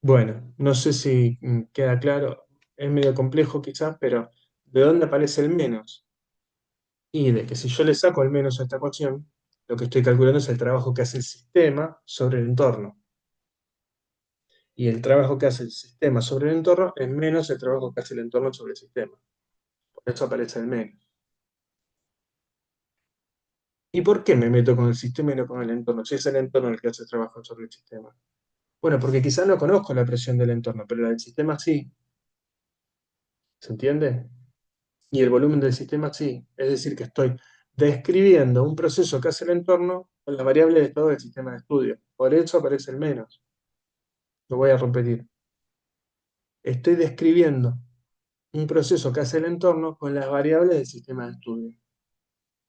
bueno, no sé si queda claro, es medio complejo quizás, pero ¿De dónde aparece el menos? Y de que si yo le saco el menos a esta ecuación, lo que estoy calculando es el trabajo que hace el sistema sobre el entorno. Y el trabajo que hace el sistema sobre el entorno es menos el trabajo que hace el entorno sobre el sistema. Por eso aparece el menos. ¿Y por qué me meto con el sistema y no con el entorno? Si es el entorno el que hace trabajo sobre el sistema. Bueno, porque quizás no conozco la presión del entorno, pero la del sistema sí. ¿Se entiende? Y el volumen del sistema sí. Es decir, que estoy describiendo un proceso que hace el entorno con las variables de estado del sistema de estudio. Por eso aparece el menos. Lo voy a repetir. Estoy describiendo un proceso que hace el entorno con las variables del sistema de estudio.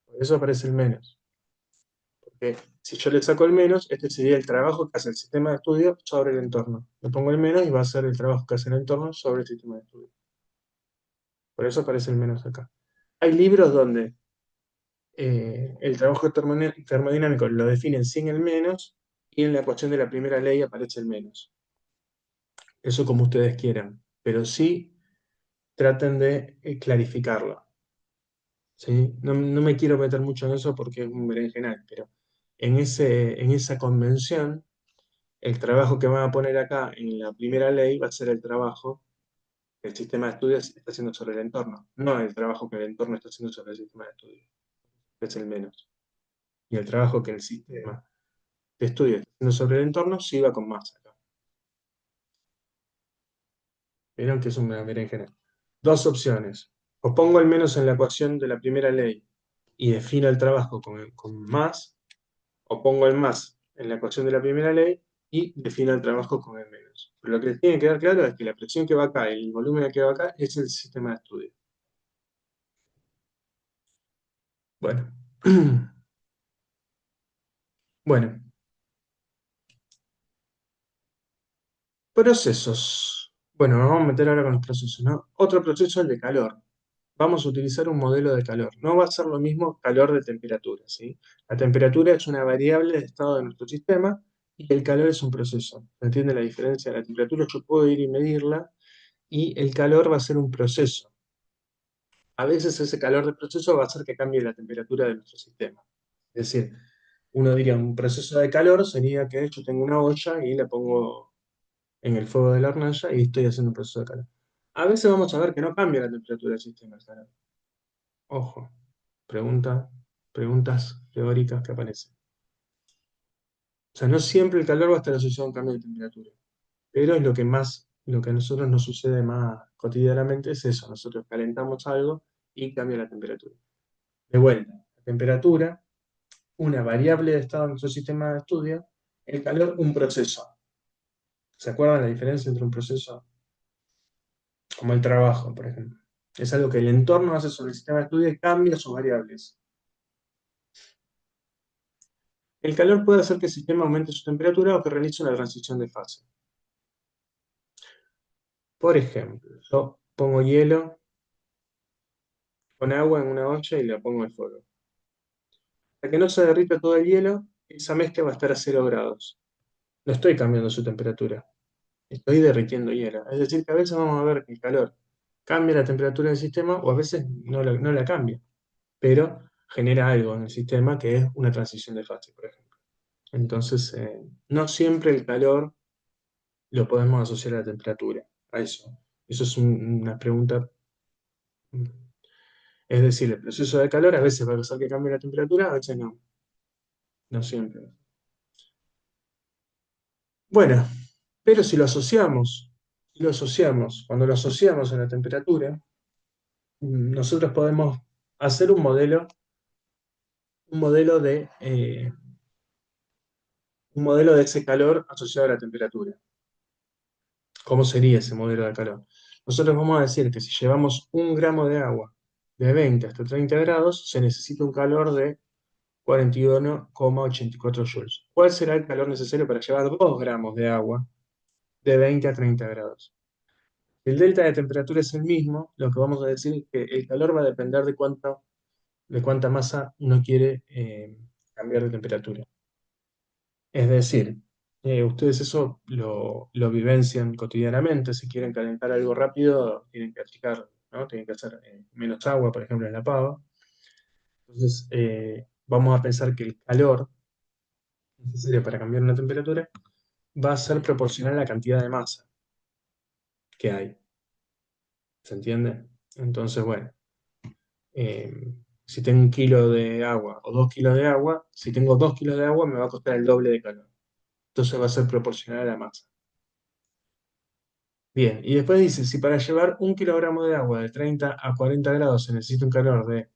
Por eso aparece el menos. Porque si yo le saco el menos, este sería el trabajo que hace el sistema de estudio sobre el entorno. Le pongo el menos y va a ser el trabajo que hace el entorno sobre el sistema de estudio. Por eso aparece el menos acá. Hay libros donde el trabajo termodinámico lo definen sin el menos y en la ecuación de la primera ley aparece el menos. Eso como ustedes quieran, pero sí traten de clarificarlo. ¿Sí? No me quiero meter mucho en eso porque es un berenjenal, pero en esa convención, el trabajo que van a poner acá en la primera ley va a ser el trabajo que el sistema de estudios está haciendo sobre el entorno, no el trabajo que el entorno está haciendo sobre el sistema de estudios, que es el menos. Y el trabajo que el sistema de estudios está haciendo sobre el entorno sí va con más acá. Vieron que es un berenjenal. Dos opciones. O pongo el menos en la ecuación de la primera ley y defino el trabajo con más, o pongo el más en la ecuación de la primera ley y defino el trabajo con el menos. Pero lo que les tiene que quedar claro es que la presión que va acá y el volumen que va acá es el sistema de estudio. Bueno, bueno, procesos. Bueno, nos vamos a meter ahora con los procesos, ¿no? Otro proceso es el de calor. Vamos a utilizar un modelo de calor. No va a ser lo mismo calor de temperatura, ¿sí? La temperatura es una variable de estado de nuestro sistema y el calor es un proceso. ¿Se entiende la diferencia? La temperatura yo puedo ir y medirla y el calor va a ser un proceso. A veces ese calor de proceso va a hacer que cambie la temperatura de nuestro sistema. Es decir, uno diría un proceso de calor sería que yo tengo una olla y la pongo en el fuego de la hornalla y estoy haciendo un proceso de calor. A veces vamos a ver que no cambia la temperatura del sistema. Ojo, pregunta, preguntas teóricas que aparecen. O sea, no siempre el calor va a estar asociado a un cambio de temperatura, pero es lo que más, lo que a nosotros nos sucede más cotidianamente es eso, nosotros calentamos algo y cambia la temperatura. De vuelta, la temperatura, una variable de estado en nuestro sistema de estudio, el calor, un proceso. ¿Se acuerdan la diferencia entre un proceso como el trabajo, por ejemplo? Es algo que el entorno hace sobre el sistema de estudio y cambia sus variables. El calor puede hacer que el sistema aumente su temperatura o que realice una transición de fase. Por ejemplo, yo pongo hielo con agua en una olla y la pongo al fuego. Hasta que no se derrita todo el hielo, esa mezcla va a estar a 0 grados. No estoy cambiando su temperatura, estoy derritiendo hielo. Es decir, que a veces vamos a ver que el calor cambia la temperatura del sistema o a veces no la cambia, pero genera algo en el sistema que es una transición de fase, por ejemplo. Entonces, no siempre el calor lo podemos asociar a la temperatura, a eso. Eso es una pregunta. Es decir, el proceso de calor a veces va a hacer que cambie la temperatura, a veces no, no siempre. Bueno, pero cuando lo asociamos a la temperatura, nosotros podemos hacer un modelo de, eh, un modelo de ese calor asociado a la temperatura. ¿Cómo sería ese modelo de calor? Nosotros vamos a decir que si llevamos 1 gramo de agua de 20 hasta 30 grados, se necesita un calor de 41,84 joules. ¿Cuál será el calor necesario para llevar 2 gramos de agua de 20 a 30 grados? El delta de temperatura es el mismo, lo que vamos a decir es que el calor va a depender de cuánta masa uno quiere cambiar de temperatura. Es decir, ustedes eso lo vivencian cotidianamente. Si quieren calentar algo rápido, tienen que achicar ¿no? Tiene que hacer menos agua, por ejemplo, en la pava. Entonces, vamos a pensar que el calor necesario para cambiar una temperatura va a ser proporcional a la cantidad de masa que hay. ¿Se entiende? Entonces, bueno, si tengo 1 kilo de agua o 2 kilos de agua, si tengo 2 kilos de agua me va a costar el doble de calor. Entonces va a ser proporcional a la masa. Bien, y después dice, si para llevar 1 kilogramo de agua de 30 a 40 grados se necesita un calor de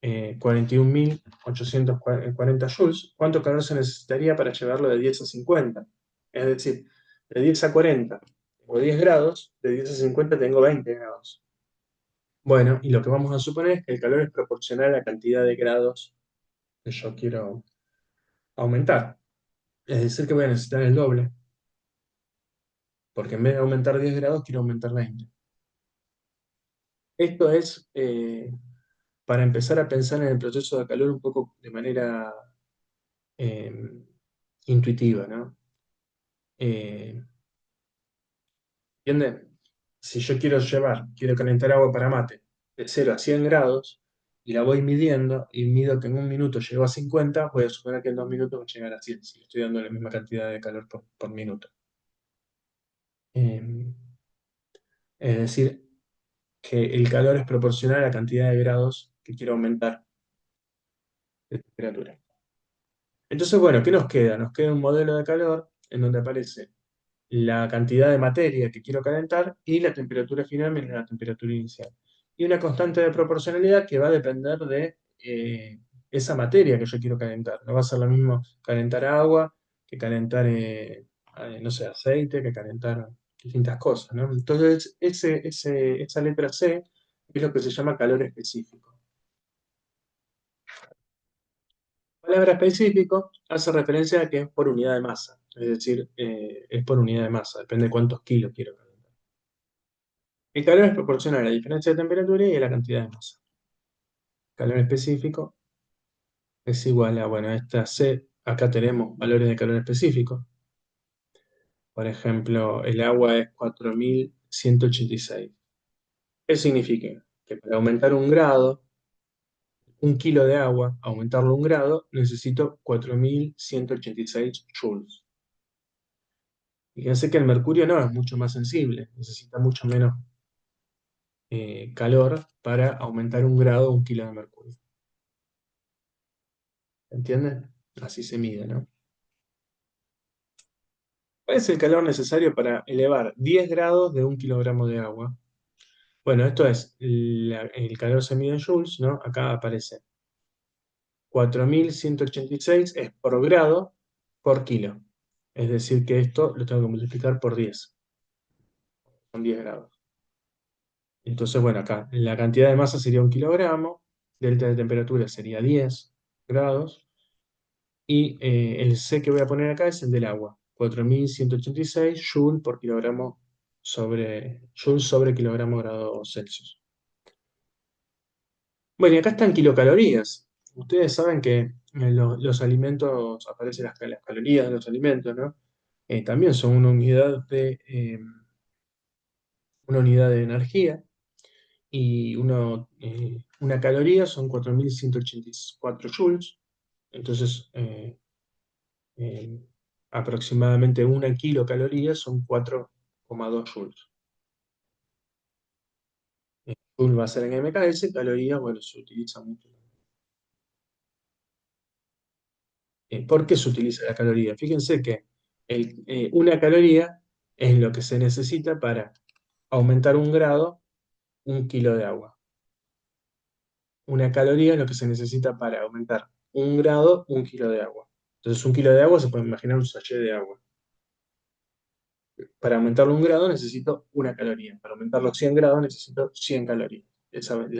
41.840 joules, ¿cuánto calor se necesitaría para llevarlo de 10 a 50? Es decir, de 10 a 40 tengo 10 grados, de 10 a 50 tengo 20 grados. Bueno, y lo que vamos a suponer es que el calor es proporcional a la cantidad de grados que yo quiero aumentar. Es decir, que voy a necesitar el doble, porque en vez de aumentar 10 grados, quiero aumentar 20. Esto es para empezar a pensar en el proceso de calor un poco de manera eh, intuitiva, ¿no? Eh, ¿Entienden? Si yo quiero calentar agua para mate de 0 a 100 grados y la voy midiendo y mido que en 1 minuto llego a 50, voy a suponer que en 2 minutos voy a llegar a 100 si le estoy dando la misma cantidad de calor por minuto. Eh, es decir, que el calor es proporcional a la cantidad de grados que quiero aumentar de temperatura. Entonces, bueno, ¿qué nos queda? Nos queda un modelo de calor en donde aparece la cantidad de materia que quiero calentar y la temperatura final menos la temperatura inicial. Y una constante de proporcionalidad que va a depender de esa materia que yo quiero calentar. No va a ser lo mismo calentar agua que calentar, no sé, aceite, que calentar distintas cosas, ¿no? Entonces, esa letra C es lo que se llama calor específico. La palabra específico hace referencia a que es por unidad de masa, es decir, es por unidad de masa, depende de cuántos kilos quiero calentar. El calor es proporcional a la diferencia de temperatura y a la cantidad de masa. Calor específico es igual a, bueno, esta C, acá tenemos valores de calor específico. Por ejemplo, el agua es 4186. ¿Qué significa? Que para aumentar 1 grado, 1 kilo de agua, aumentarlo 1 grado, necesito 4186 joules. Fíjense que el mercurio no es mucho más sensible, necesita mucho menos calor para aumentar 1 grado 1 kilo de mercurio. ¿Entienden? Así se mide, ¿no? ¿Cuál es el calor necesario para elevar 10 grados de 1 kilogramo de agua? Bueno, esto es, el calor se mide en joules, ¿no? Acá aparece 4186 es por grado por kilo. Es decir, que esto lo tengo que multiplicar por 10. Son 10 grados. Entonces, bueno, acá la cantidad de masa sería 1 kilogramo, delta de temperatura sería 10 grados, y el C que voy a poner acá es el del agua, 4186 joule por kilogramo joule sobre kilogramo grado Celsius. Bueno, y acá están kilocalorías. Ustedes saben que en los alimentos aparecen las calorías de los alimentos, ¿no? También son una unidad de energía. Y una caloría son 4184 joules, entonces eh, aproximadamente 1 kilocaloría son 4,2 joules. Joule va a ser en MKS, calorías, bueno, se utiliza mucho. ¿Por qué se utiliza la caloría? Fíjense que una caloría es lo que se necesita para aumentar 1 grado 1 kilo de agua. Una caloría es lo que se necesita para aumentar 1 grado 1 kilo de agua. Entonces, 1 kilo de agua se puede imaginar un sachet de agua. Para aumentarlo 1 grado necesito una caloría. Para aumentarlo 100 grados necesito 100 calorías. Esa es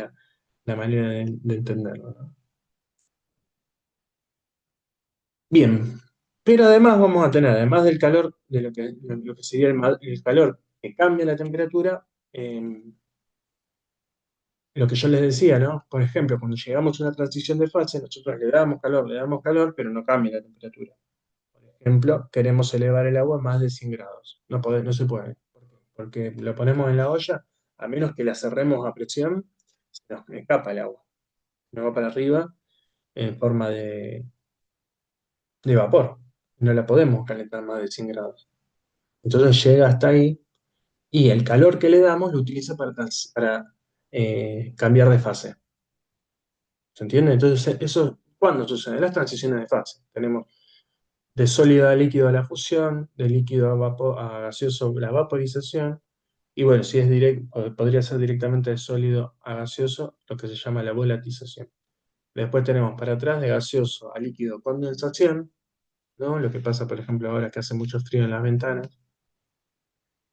la manera de entenderlo, ¿no? Bien, pero además vamos a tener, además del calor, de lo que sería el calor que cambia la temperatura, eh, lo que yo les decía, ¿no? Por ejemplo, cuando llegamos a una transición de fase, nosotros le damos calor, pero no cambia la temperatura. Por ejemplo, queremos elevar el agua a más de 100 grados. No se puede. ¿Por qué? Porque lo ponemos en la olla, A menos que la cerremos a presión, se nos escapa el agua, no va para arriba en forma de vapor. No la podemos calentar más de 100 grados. Entonces llega hasta ahí y el calor que le damos lo utiliza para cambiar de fase. ¿Se entiende? Entonces, eso, ¿cuándo sucede? Las transiciones de fase. Tenemos de sólido a líquido la fusión, de líquido a gaseoso la vaporización, y bueno, si es directo, podría ser directamente de sólido a gaseoso, lo que se llama la volatización. Después tenemos para atrás de gaseoso a líquido condensación, ¿no? Lo que pasa, por ejemplo, ahora que hace mucho frío en las ventanas.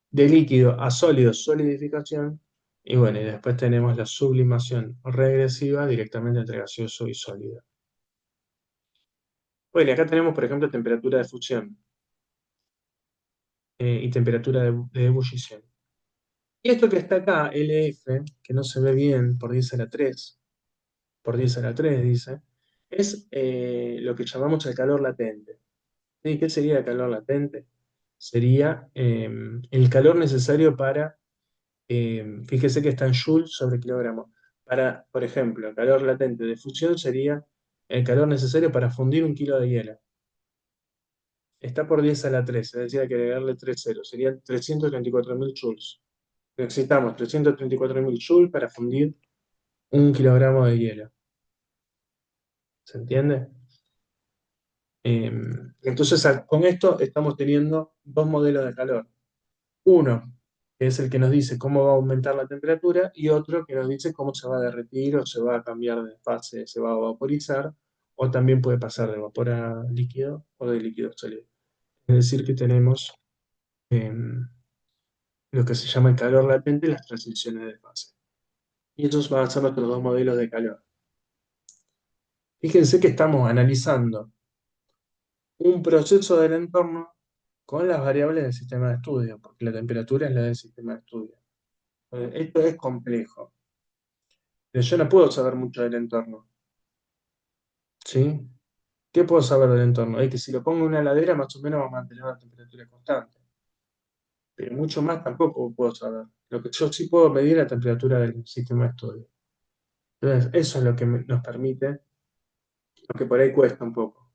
De líquido a sólido, solidificación. Y bueno, y después tenemos la sublimación regresiva directamente entre gaseoso y sólido. Bueno, y acá tenemos, por ejemplo, temperatura de fusión y temperatura de ebullición. Y esto que está acá, LF, que no se ve bien por 10 a la 3, por 10 a la 3 dice, es lo que llamamos el calor latente. ¿Sí? ¿Qué sería el calor latente? Sería el calor necesario para, fíjese que está en Joule sobre kilogramo. Para, por ejemplo, el calor latente de fusión sería el calor necesario para fundir 1 kilo de hielo. Está por 10 a la 3, es decir, hay que agregarle 3 ceros. Serían 334.000 joules. Necesitamos 334.000 joules para fundir 1 kilogramo de hielo. ¿Se entiende? Entonces, con esto estamos teniendo dos modelos de calor. Uno, que es el que nos dice cómo va a aumentar la temperatura, y otro que nos dice cómo se va a derretir o se va a cambiar de fase, se va a vaporizar, o también puede pasar de vapor a líquido o de líquido a sólido. Es decir, que tenemos lo que se llama el calor latente y las transiciones de fase. Y esos van a ser nuestros dos modelos de calor. Fíjense que estamos analizando un proceso del entorno con las variables del sistema de estudio, porque la temperatura es la del sistema de estudio. Esto es complejo. Pero yo no puedo saber mucho del entorno, ¿sí? ¿Qué puedo saber del entorno? Es que si lo pongo en una heladera, más o menos va a mantener una temperatura constante. Pero mucho más tampoco puedo saber. Lo que yo sí puedo medir es la temperatura del sistema de estudio. Entonces, eso es lo que nos permite, lo que por ahí cuesta un poco.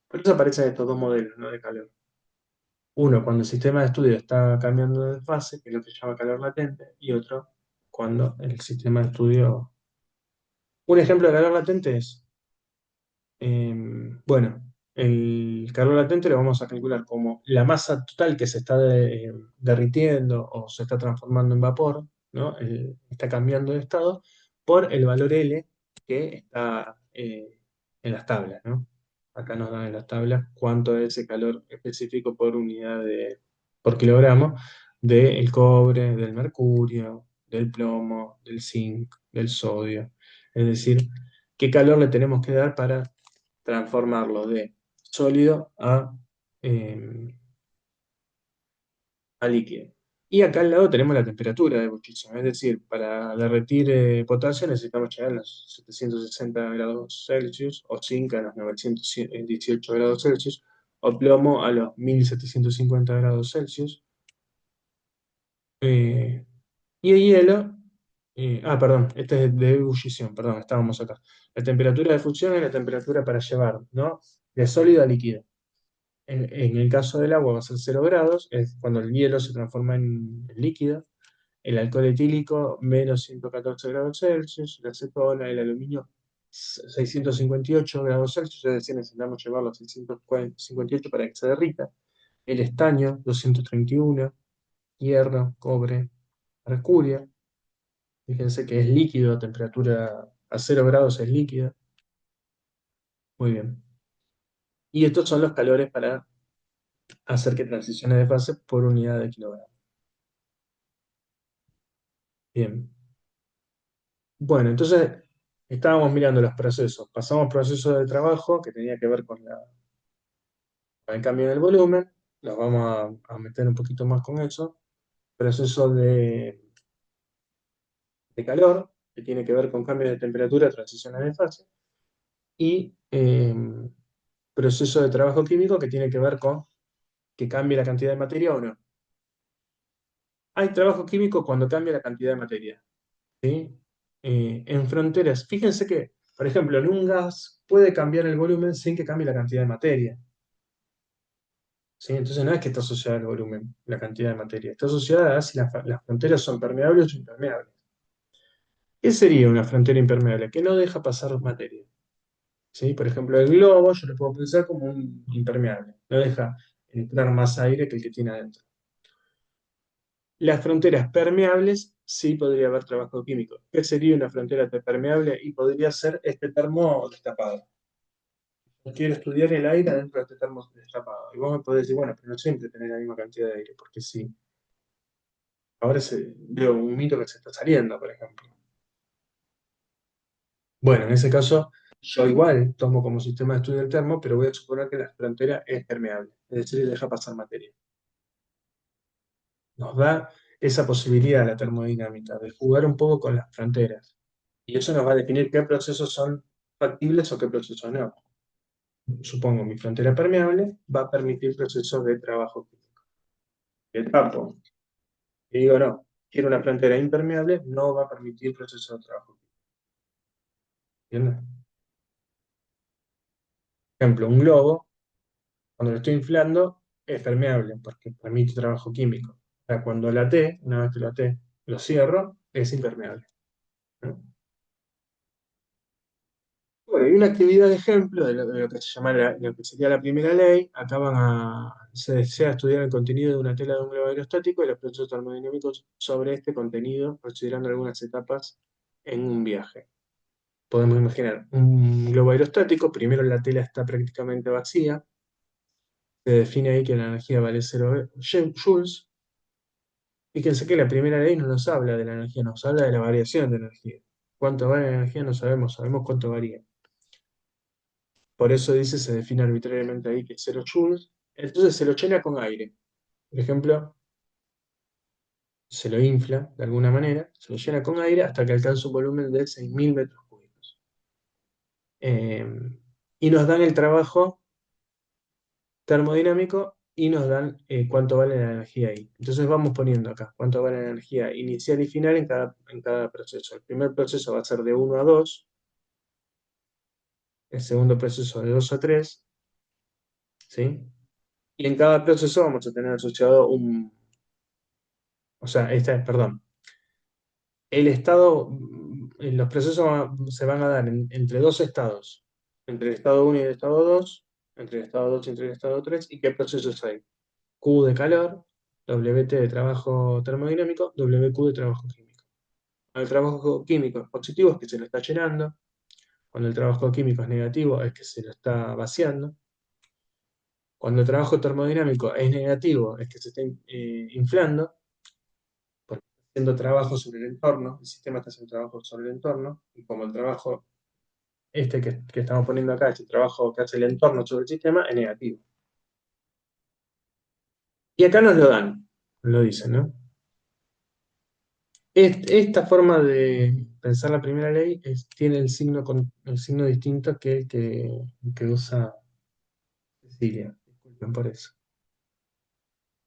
Por eso aparecen estos dos modelos, ¿no? De calor. Uno, cuando el sistema de estudio está cambiando de fase, que es lo que se llama calor latente, y otro, cuando el sistema de estudio... Un ejemplo de calor latente es, bueno, el calor latente lo vamos a calcular como la masa total que se está derritiendo o se está transformando en vapor, ¿no? Está cambiando de estado, por el valor L que está en las tablas, ¿no? Acá nos dan en las tablas cuánto es ese calor específico por unidad por kilogramo del cobre, del mercurio, del plomo, del zinc, del sodio. Es decir, qué calor le tenemos que dar para transformarlo de sólido eh, a líquido. Y acá al lado tenemos la temperatura de ebullición, es decir, para derretir potasio necesitamos llegar a los 760 grados Celsius, o zinc a los 918 grados Celsius, o plomo a los 1750 grados Celsius. Eh, y el hielo, perdón, este es de ebullición, perdón, estábamos acá. La temperatura de fusión es la temperatura para llevar, ¿no? De sólido a líquido. En el caso del agua va a ser 0 grados, es cuando el hielo se transforma en líquido. El alcohol etílico, menos 114 grados Celsius. La acetona, el aluminio, 658 grados Celsius, es decir, necesitamos llevarlo a 658 para que se derrita. El estaño, 231. Hierro, cobre, mercurio. Fíjense que es líquido a temperatura a 0 grados, es líquido. Muy bien. Y estos son los calores para hacer que transiciones de fase por unidad de kilogramo. Bien. Bueno, entonces estábamos mirando los procesos. Pasamos proceso de trabajo que tenía que ver con el cambio del volumen. Nos vamos a meter un poquito más con eso. Proceso de calor, que tiene que ver con cambio de temperatura, transiciones de fase. Y proceso de trabajo químico que tiene que ver con que cambie la cantidad de materia o no. Hay trabajo químico cuando cambia la cantidad de materia, ¿sí? En fronteras, fíjense que, por ejemplo, en un gas puede cambiar el volumen sin que cambie la cantidad de materia, ¿sí? Entonces no es que está asociada al volumen, la cantidad de materia, está asociada a si las fronteras son permeables o impermeables. ¿Qué sería una frontera impermeable? Que no deja pasar materia, ¿sí? Por ejemplo, el globo yo lo puedo pensar como un impermeable, no deja entrar más aire que el que tiene adentro. Las fronteras permeables sí podría haber trabajo químico. ¿Qué sería una frontera permeable? Y podría ser este termo destapado. Yo quiero estudiar el aire dentro de este termo destapado. Y vos me podés decir, bueno, pero no siempre tenés la misma cantidad de aire, porque sí. Ahora veo un mito que se está saliendo, por ejemplo. Bueno, en ese caso, yo igual tomo como sistema de estudio el termo, pero voy a suponer que la frontera es permeable, es decir, deja pasar materia. Nos da esa posibilidad la termodinámica de jugar un poco con las fronteras. Y eso nos va a definir qué procesos son factibles o qué procesos no. Supongo mi frontera permeable va a permitir procesos de trabajo químico. El tapo, y digo no, quiero una frontera impermeable, no va a permitir procesos de trabajo químico. ¿Entiendes? Por ejemplo, un globo, cuando lo estoy inflando, es permeable porque permite trabajo químico. O sea, cuando la T, una vez que la T lo cierro, es impermeable, ¿no? Bueno, y una actividad de ejemplo de lo que se llama lo que sería la primera ley, se desea estudiar el contenido de una tela de un globo aerostático y los procesos termodinámicos sobre este contenido, considerando algunas etapas en un viaje. Podemos imaginar un globo aerostático, primero la tela está prácticamente vacía, se define ahí que la energía vale 0 joules. Fíjense que la primera ley no nos habla de la energía, nos habla de la variación de energía. ¿Cuánto vale la energía? No sabemos, sabemos cuánto varía. Por eso dice, se define arbitrariamente ahí que es 0 joules. Entonces se lo llena con aire. Por ejemplo, se lo infla de alguna manera, se lo llena con aire hasta que alcanza un volumen de 6.000 metros cúbicos. Eh, y nos dan el trabajo termodinámico y nos dan cuánto vale la energía ahí. Entonces vamos poniendo acá cuánto vale la energía inicial y final en cada proceso. El primer proceso va a ser de 1 a 2, el segundo proceso de 2 a 3, ¿sí? Y en cada proceso vamos a tener asociado o sea, perdón, el estado, los procesos se van a dar entre dos estados, entre el estado 1 y el estado 2, entre el estado 2 y entre el estado 3, y qué procesos hay. Q de calor, WT de trabajo termodinámico, WQ de trabajo químico. Cuando el trabajo químico es positivo es que se lo está llenando, cuando el trabajo químico es negativo es que se lo está vaciando, cuando el trabajo termodinámico es negativo es que se está inflando, porque está haciendo trabajo sobre el entorno, el sistema está haciendo trabajo sobre el entorno, y como el trabajo que estamos poniendo acá, este trabajo que hace el entorno sobre el sistema, es negativo. Y acá nos lo dan, lo dicen, ¿no? Esta forma de pensar la primera ley tiene el signo distinto que el que usa Cecilia. Disculpen por eso.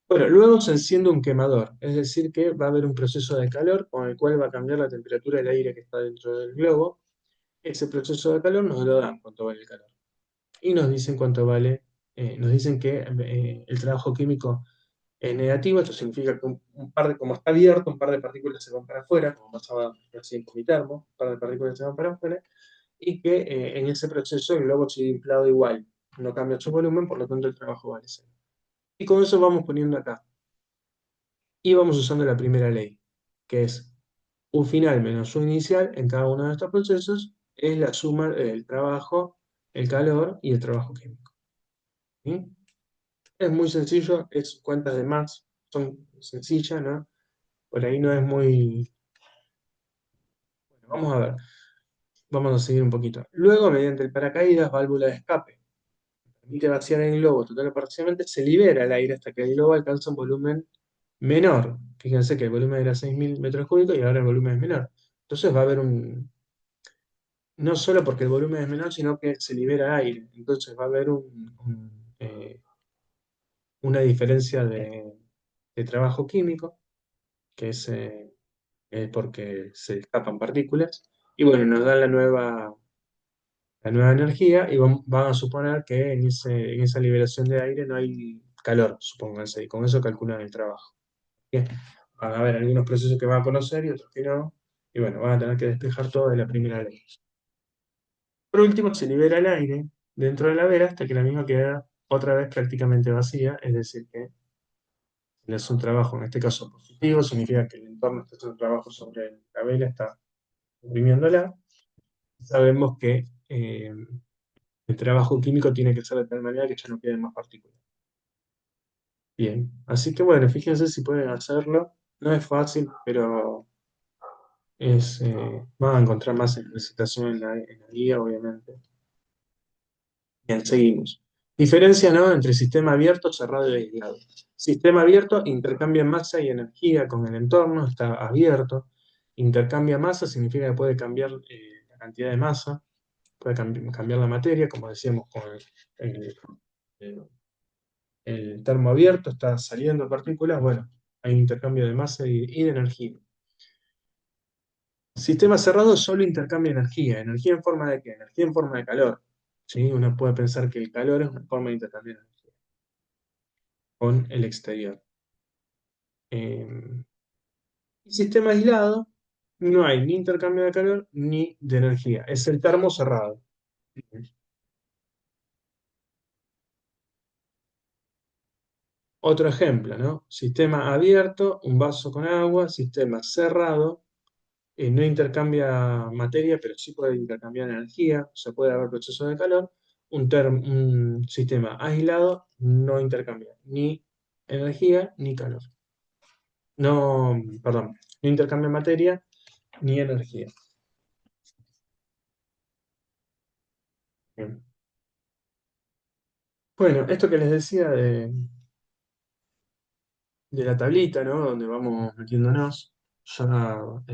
Bueno, luego se enciende un quemador, es decir, que va a haber un proceso de calor con el cual va a cambiar la temperatura del aire que está dentro del globo. Ese proceso de calor nos lo dan cuánto vale el calor. Y nos dicen cuánto vale, nos dicen que el trabajo químico es negativo. Esto significa que como está abierto, un par de partículas se van para afuera, como pasaba recién con mi termo, un par de partículas se van para afuera, y que en ese proceso el globo sigue inflado igual, no cambia su volumen, por lo tanto el trabajo vale cero. Y con eso vamos poniendo acá. Y vamos usando la primera ley, que es U final menos U inicial en cada uno de estos procesos, es la suma del trabajo, el calor y el trabajo químico. ¿Sí? Es muy sencillo, es cuentas de más, son sencillas, ¿no? Por ahí no es muy... Bueno, vamos a ver, vamos a seguir un poquito. Luego, mediante el paracaídas, válvula de escape, permite vaciar el globo total o parcialmente, se libera el aire hasta que el globo alcanza un volumen menor. Fíjense que el volumen era 6.000 metros cúbicos y ahora el volumen es menor. Entonces va a haber no solo porque el volumen es menor, sino que se libera aire. Entonces va a haber una diferencia de trabajo químico. que es porque se escapan partículas, y bueno, nos dan la nueva energía y van a suponer que en esa liberación de aire no hay calor, supónganse, y con eso calculan el trabajo. Bien, van a haber algunos procesos que van a conocer y otros que no, y bueno, van a tener que despejar todo de la primera ley. Por último, se libera el aire dentro de la vela hasta que la misma queda otra vez prácticamente vacía, es decir, que es un trabajo, en este caso positivo, significa que el entorno está haciendo un trabajo sobre la vela, está oprimiéndola. Sabemos que el trabajo químico tiene que ser de tal manera que ya no queden más partículas. Bien, así que bueno, fíjense si pueden hacerlo. No es fácil, pero van a encontrar más explicación en la guía, obviamente. Bien, seguimos. Diferencia, ¿no?, entre sistema abierto, cerrado y aislado. Sistema abierto intercambia masa y energía con el entorno, está abierto. Intercambia masa significa que puede cambiar la cantidad de masa, puede cambiar la materia, como decíamos con el, el- el termo abierto, está saliendo partículas, bueno, hay un intercambio de masa y de energía. Sistema cerrado solo intercambia energía. ¿Energía en forma de qué? Energía en forma de calor. ¿Sí? Uno puede pensar que el calor es una forma de intercambiar energía con el exterior. Eh, Sistema aislado, no hay ni intercambio de calor ni de energía. Es el termo cerrado. Otro ejemplo, ¿no? Sistema abierto, un vaso con agua. Sistema cerrado, no intercambia materia, pero sí puede intercambiar energía. O sea, puede haber procesos de calor. Un sistema aislado no intercambia ni energía ni calor. No, perdón, no intercambia materia ni energía. Bien. Bueno, esto que les decía de la tablita, ¿no? Donde vamos metiéndonos, ya no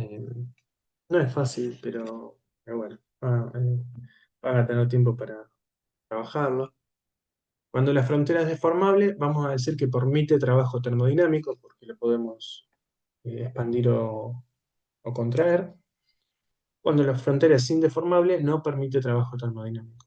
es fácil, pero bueno, van a tener tiempo para trabajarlo. Cuando la frontera es deformable, vamos a decir que permite trabajo termodinámico, porque lo podemos expandir o contraer. Cuando la frontera es indeformable, no permite trabajo termodinámico.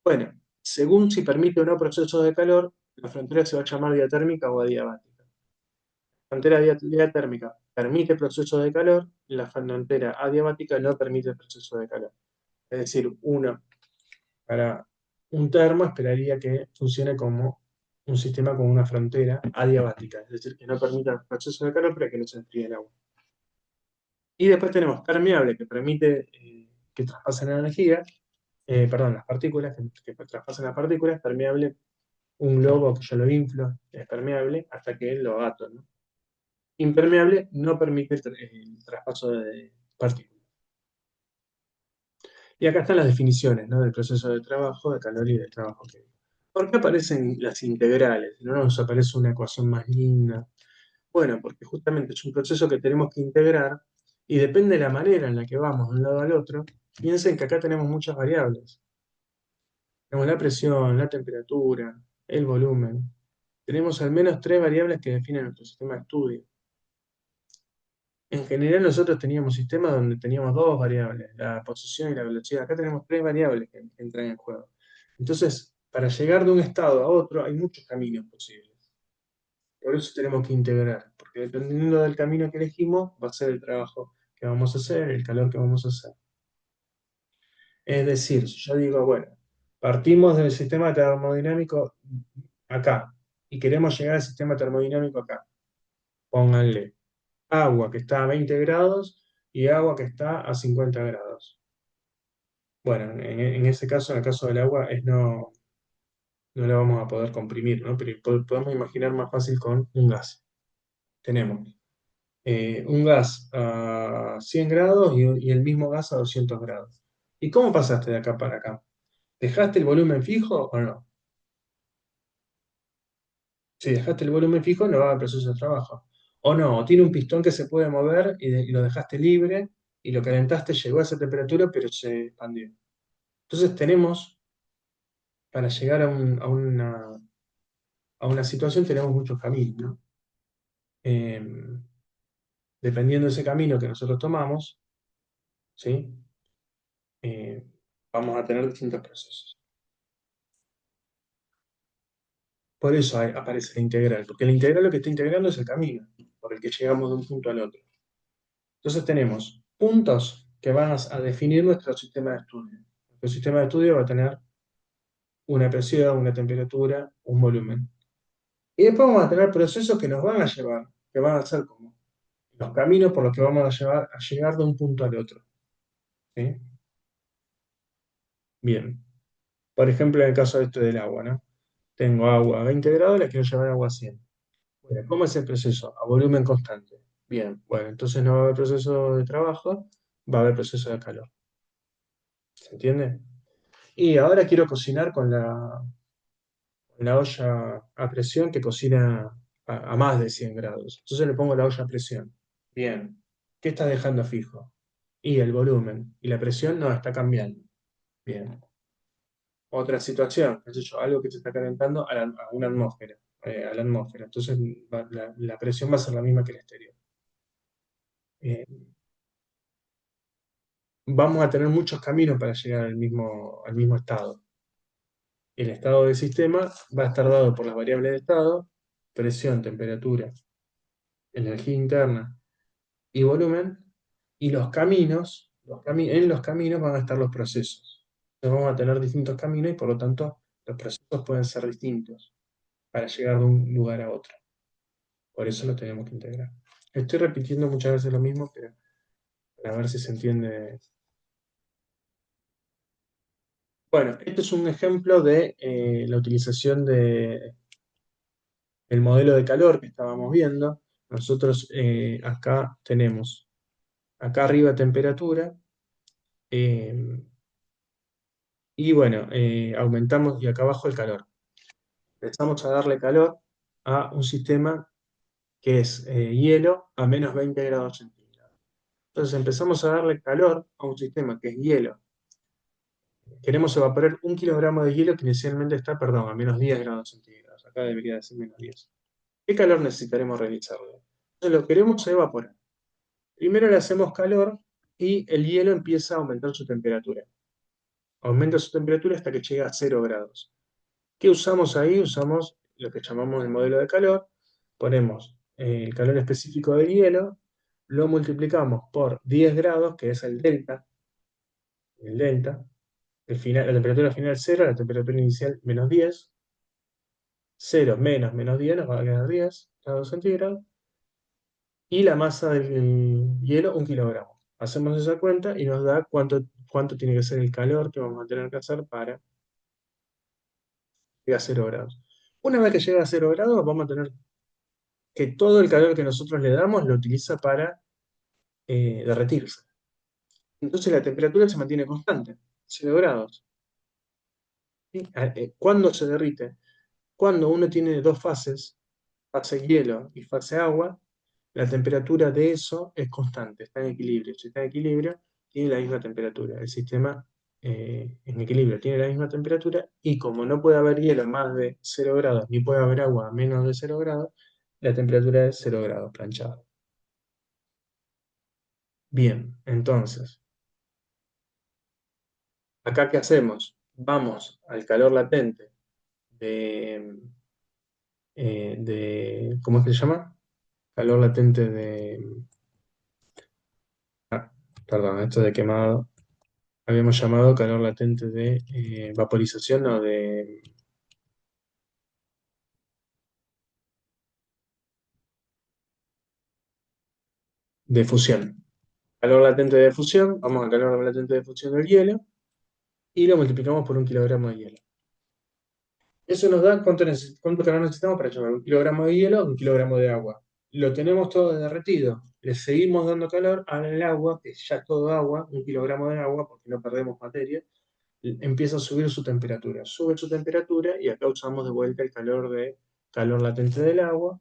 Bueno, según si permite o no procesos de calor, la frontera se va a llamar diatérmica o adiabática. La frontera diatérmica permite procesos de calor, la frontera adiabática no permite procesos de calor. Es decir, uno para un termo esperaría que funcione como un sistema con una frontera adiabática, es decir, que no permita procesos de calor para que no se enfríe el agua. Y después tenemos permeable, que permite que traspasen la energía, perdón, las partículas, que traspasen las partículas. Permeable, un globo que yo lo inflo, es permeable hasta que lo ato, ¿no? Impermeable no permite el traspaso de partículas. Y acá están las definiciones, ¿no?, del proceso de trabajo, de calor y del trabajo químico. ¿Por qué aparecen las integrales? ¿No nos aparece una ecuación más linda? Bueno, porque justamente es un proceso que tenemos que integrar y depende de la manera en la que vamos de un lado al otro. Piensen que acá tenemos muchas variables. Tenemos la presión, la temperatura, el volumen. Tenemos al menos tres variables que definen nuestro sistema de estudio. En general nosotros teníamos sistemas donde teníamos dos variables, la posición y la velocidad. Acá tenemos tres variables que entran en juego. Entonces, para llegar de un estado a otro hay muchos caminos posibles. Por eso tenemos que integrar, porque dependiendo del camino que elegimos, va a ser el trabajo que vamos a hacer, el calor que vamos a hacer. Es decir, si yo digo, bueno, partimos del sistema termodinámico acá y queremos llegar al sistema termodinámico acá, pónganle agua que está a 20 grados y agua que está a 50 grados. Bueno, en ese caso, en el caso del agua, no la vamos a poder comprimir, ¿no? Pero podemos imaginar más fácil con un gas. Tenemos un gas a 100 grados y el mismo gas a 200 grados. ¿Y cómo pasaste de acá para acá? ¿Dejaste el volumen fijo o no? Si dejaste el volumen fijo, no va a haber proceso de trabajo. O no, o tiene un pistón que se puede mover y lo dejaste libre y lo calentaste, llegó a esa temperatura, pero se expandió. Entonces tenemos, para llegar a una situación, tenemos muchos caminos, ¿no? dependiendo de ese camino que nosotros tomamos, ¿sí? Eh, vamos a tener distintos procesos. Por eso aparece la integral, porque la integral lo que está integrando es el camino por el que llegamos de un punto al otro. Entonces tenemos puntos que van a definir nuestro sistema de estudio. Nuestro sistema de estudio va a tener una presión, una temperatura, un volumen. Y después vamos a tener procesos que nos van a llevar, que van a ser como los caminos por los que vamos a llevar a llegar de un punto al otro. ¿Sí? Bien. Por ejemplo, en el caso de esto del agua, ¿no? Tengo agua a 20 grados, la quiero llevar a agua a 100. Bueno, ¿cómo es el proceso? A volumen constante. Bien, bueno, entonces no va a haber proceso de trabajo, va a haber proceso de calor. ¿Se entiende? Y ahora quiero cocinar con la olla a presión que cocina a más de 100 grados. Entonces le pongo la olla a presión. Bien. ¿Qué está dejando fijo? Y el volumen. Y la presión no está cambiando. Bien. Otra situación, qué sé yo, algo que se está calentando a una atmósfera, a la atmósfera. Entonces la presión va a ser la misma que el exterior. Eh, vamos a tener muchos caminos para llegar al mismo estado. El estado del sistema va a estar dado por las variables de estado, presión, temperatura, energía interna y volumen, y en los caminos van a estar los procesos. Entonces vamos a tener distintos caminos y por lo tanto los procesos pueden ser distintos para llegar de un lugar a otro. Por eso lo tenemos que integrar. Estoy repitiendo muchas veces lo mismo, pero para ver si se entiende. Bueno, este es un ejemplo de la utilización del modelo de calor que estábamos viendo. Nosotros acá tenemos, acá arriba temperatura, eh, y bueno, aumentamos y acá abajo el calor. Empezamos a darle calor a un sistema que es hielo a menos 20 grados centígrados. Entonces empezamos a darle calor a un sistema que es hielo. Queremos evaporar 1 kilogramo de hielo que inicialmente está, perdón, a menos 10 grados centígrados. Acá debería decir menos 10. ¿Qué calor necesitaremos realizarle? Entonces lo queremos evaporar. Primero le hacemos calor y el hielo empieza a aumentar su temperatura. Aumenta su temperatura hasta que llega a 0 grados. ¿Qué usamos ahí? Usamos lo que llamamos el modelo de calor. Ponemos el calor específico del hielo, lo multiplicamos por 10 grados, que es el delta, la temperatura final 0, la temperatura inicial menos 10, 0 menos menos 10 nos va a quedar 10 grados centígrados, y la masa del hielo, 1 kilogramo. Hacemos esa cuenta y nos da cuánto tiene que ser el calor que vamos a tener que hacer para llegar a 0 grados. Una vez que llega a 0 grados, vamos a tener que todo el calor que nosotros le damos lo utiliza para derretirse. Entonces la temperatura se mantiene constante, 0 grados. ¿Sí? ¿Cuándo se derrite? Cuando uno tiene dos fases, fase hielo y fase agua, la temperatura de eso es constante, está en equilibrio. Si está en equilibrio, tiene la misma temperatura. El sistema en equilibrio tiene la misma temperatura y como no puede haber hielo a más de 0 grados, ni puede haber agua a menos de 0 grados, la temperatura es 0 grados, planchado. Bien, entonces, ¿acá qué hacemos? Vamos al calor latente de, ¿cómo es que se llama? Calor latente perdón, esto de quemado. Habíamos llamado calor latente de vaporización o de fusión. Calor latente de fusión, vamos al calor latente de fusión del hielo y lo multiplicamos por 1 kilogramo de hielo. Eso nos da cuánto calor necesitamos para llamar 1 kilogramo de hielo a 1 kilogramo de agua. Lo tenemos todo derretido. Le seguimos dando calor al agua, que ya es todo agua, 1 kilogramo de agua, porque no perdemos materia, empieza a subir su temperatura. Sube su temperatura y acá usamos de vuelta el calor latente del agua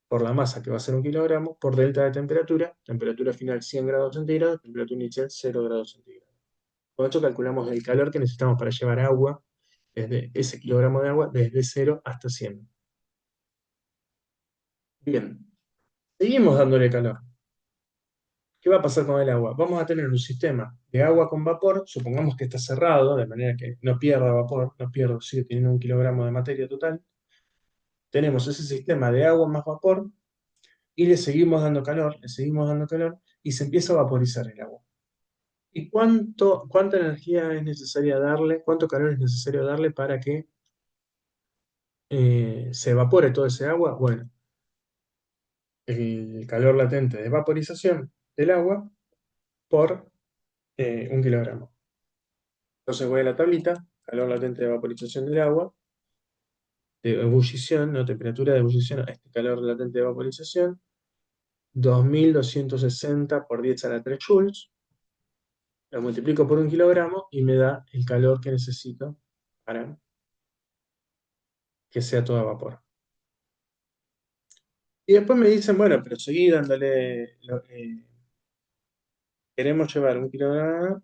por la masa, que va a ser 1 kilogramo, por delta de temperatura final 100 grados centígrados, temperatura inicial 0 grados centígrados. Con esto calculamos el calor que necesitamos para llevar agua, desde ese kilogramo de agua, desde 0 hasta 100. Bien, seguimos dándole calor. ¿Qué va a pasar con el agua? Vamos a tener un sistema de agua con vapor, supongamos que está cerrado, de manera que no pierda vapor, no pierdo, sigue teniendo 1 kilogramo de materia total. Tenemos ese sistema de agua más vapor y le seguimos dando calor, le seguimos dando calor y se empieza a vaporizar el agua. ¿Y cuánta energía es necesaria darle, cuánto calor es necesario darle para que se evapore todo ese agua? Bueno, el calor latente de vaporización del agua por 1 kilogramo. Entonces voy a la tablita, calor latente de vaporización del agua, de ebullición, no temperatura de ebullición, a este calor latente de vaporización, 2260 por 10 a la 3 joules, lo multiplico por 1 kilogramo y me da el calor que necesito para que sea todo a vapor. Y después me dicen, bueno, pero seguí dándole, queremos llevar 1 kilogramo,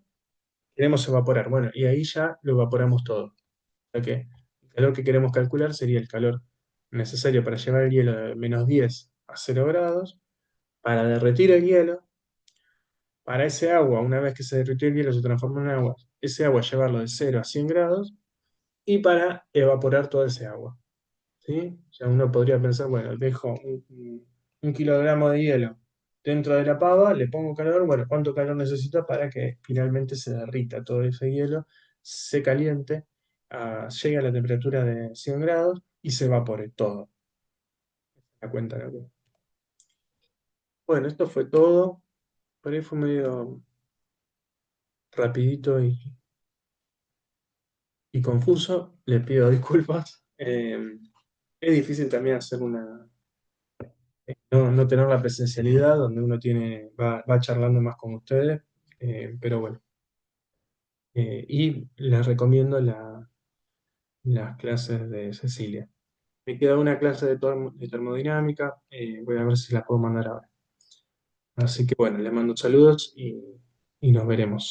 queremos evaporar. Bueno, y ahí ya lo evaporamos todo. O sea que el calor que queremos calcular sería el calor necesario para llevar el hielo de -10 a 0 grados, para derretir el hielo, para ese agua, una vez que se derritió el hielo, se transforma en agua, ese agua llevarlo de 0 a 100 grados, y para evaporar toda ese agua. ¿Sí? O sea, uno podría pensar, bueno, dejo 1 kilogramo de hielo dentro de la pava, le pongo calor, bueno, ¿cuánto calor necesito para que finalmente se derrita todo ese hielo, se caliente, llegue a la temperatura de 100 grados y se evapore todo? La cuenta, ¿no? Bueno, esto fue todo. Por ahí fue medio rapidito y confuso. Le pido disculpas. Es difícil también hacer no tener la presencialidad donde uno va charlando más con ustedes, pero bueno, y les recomiendo las clases de Cecilia. Me queda una clase de termodinámica, voy a ver si la puedo mandar ahora. Así que bueno, les mando saludos y nos veremos.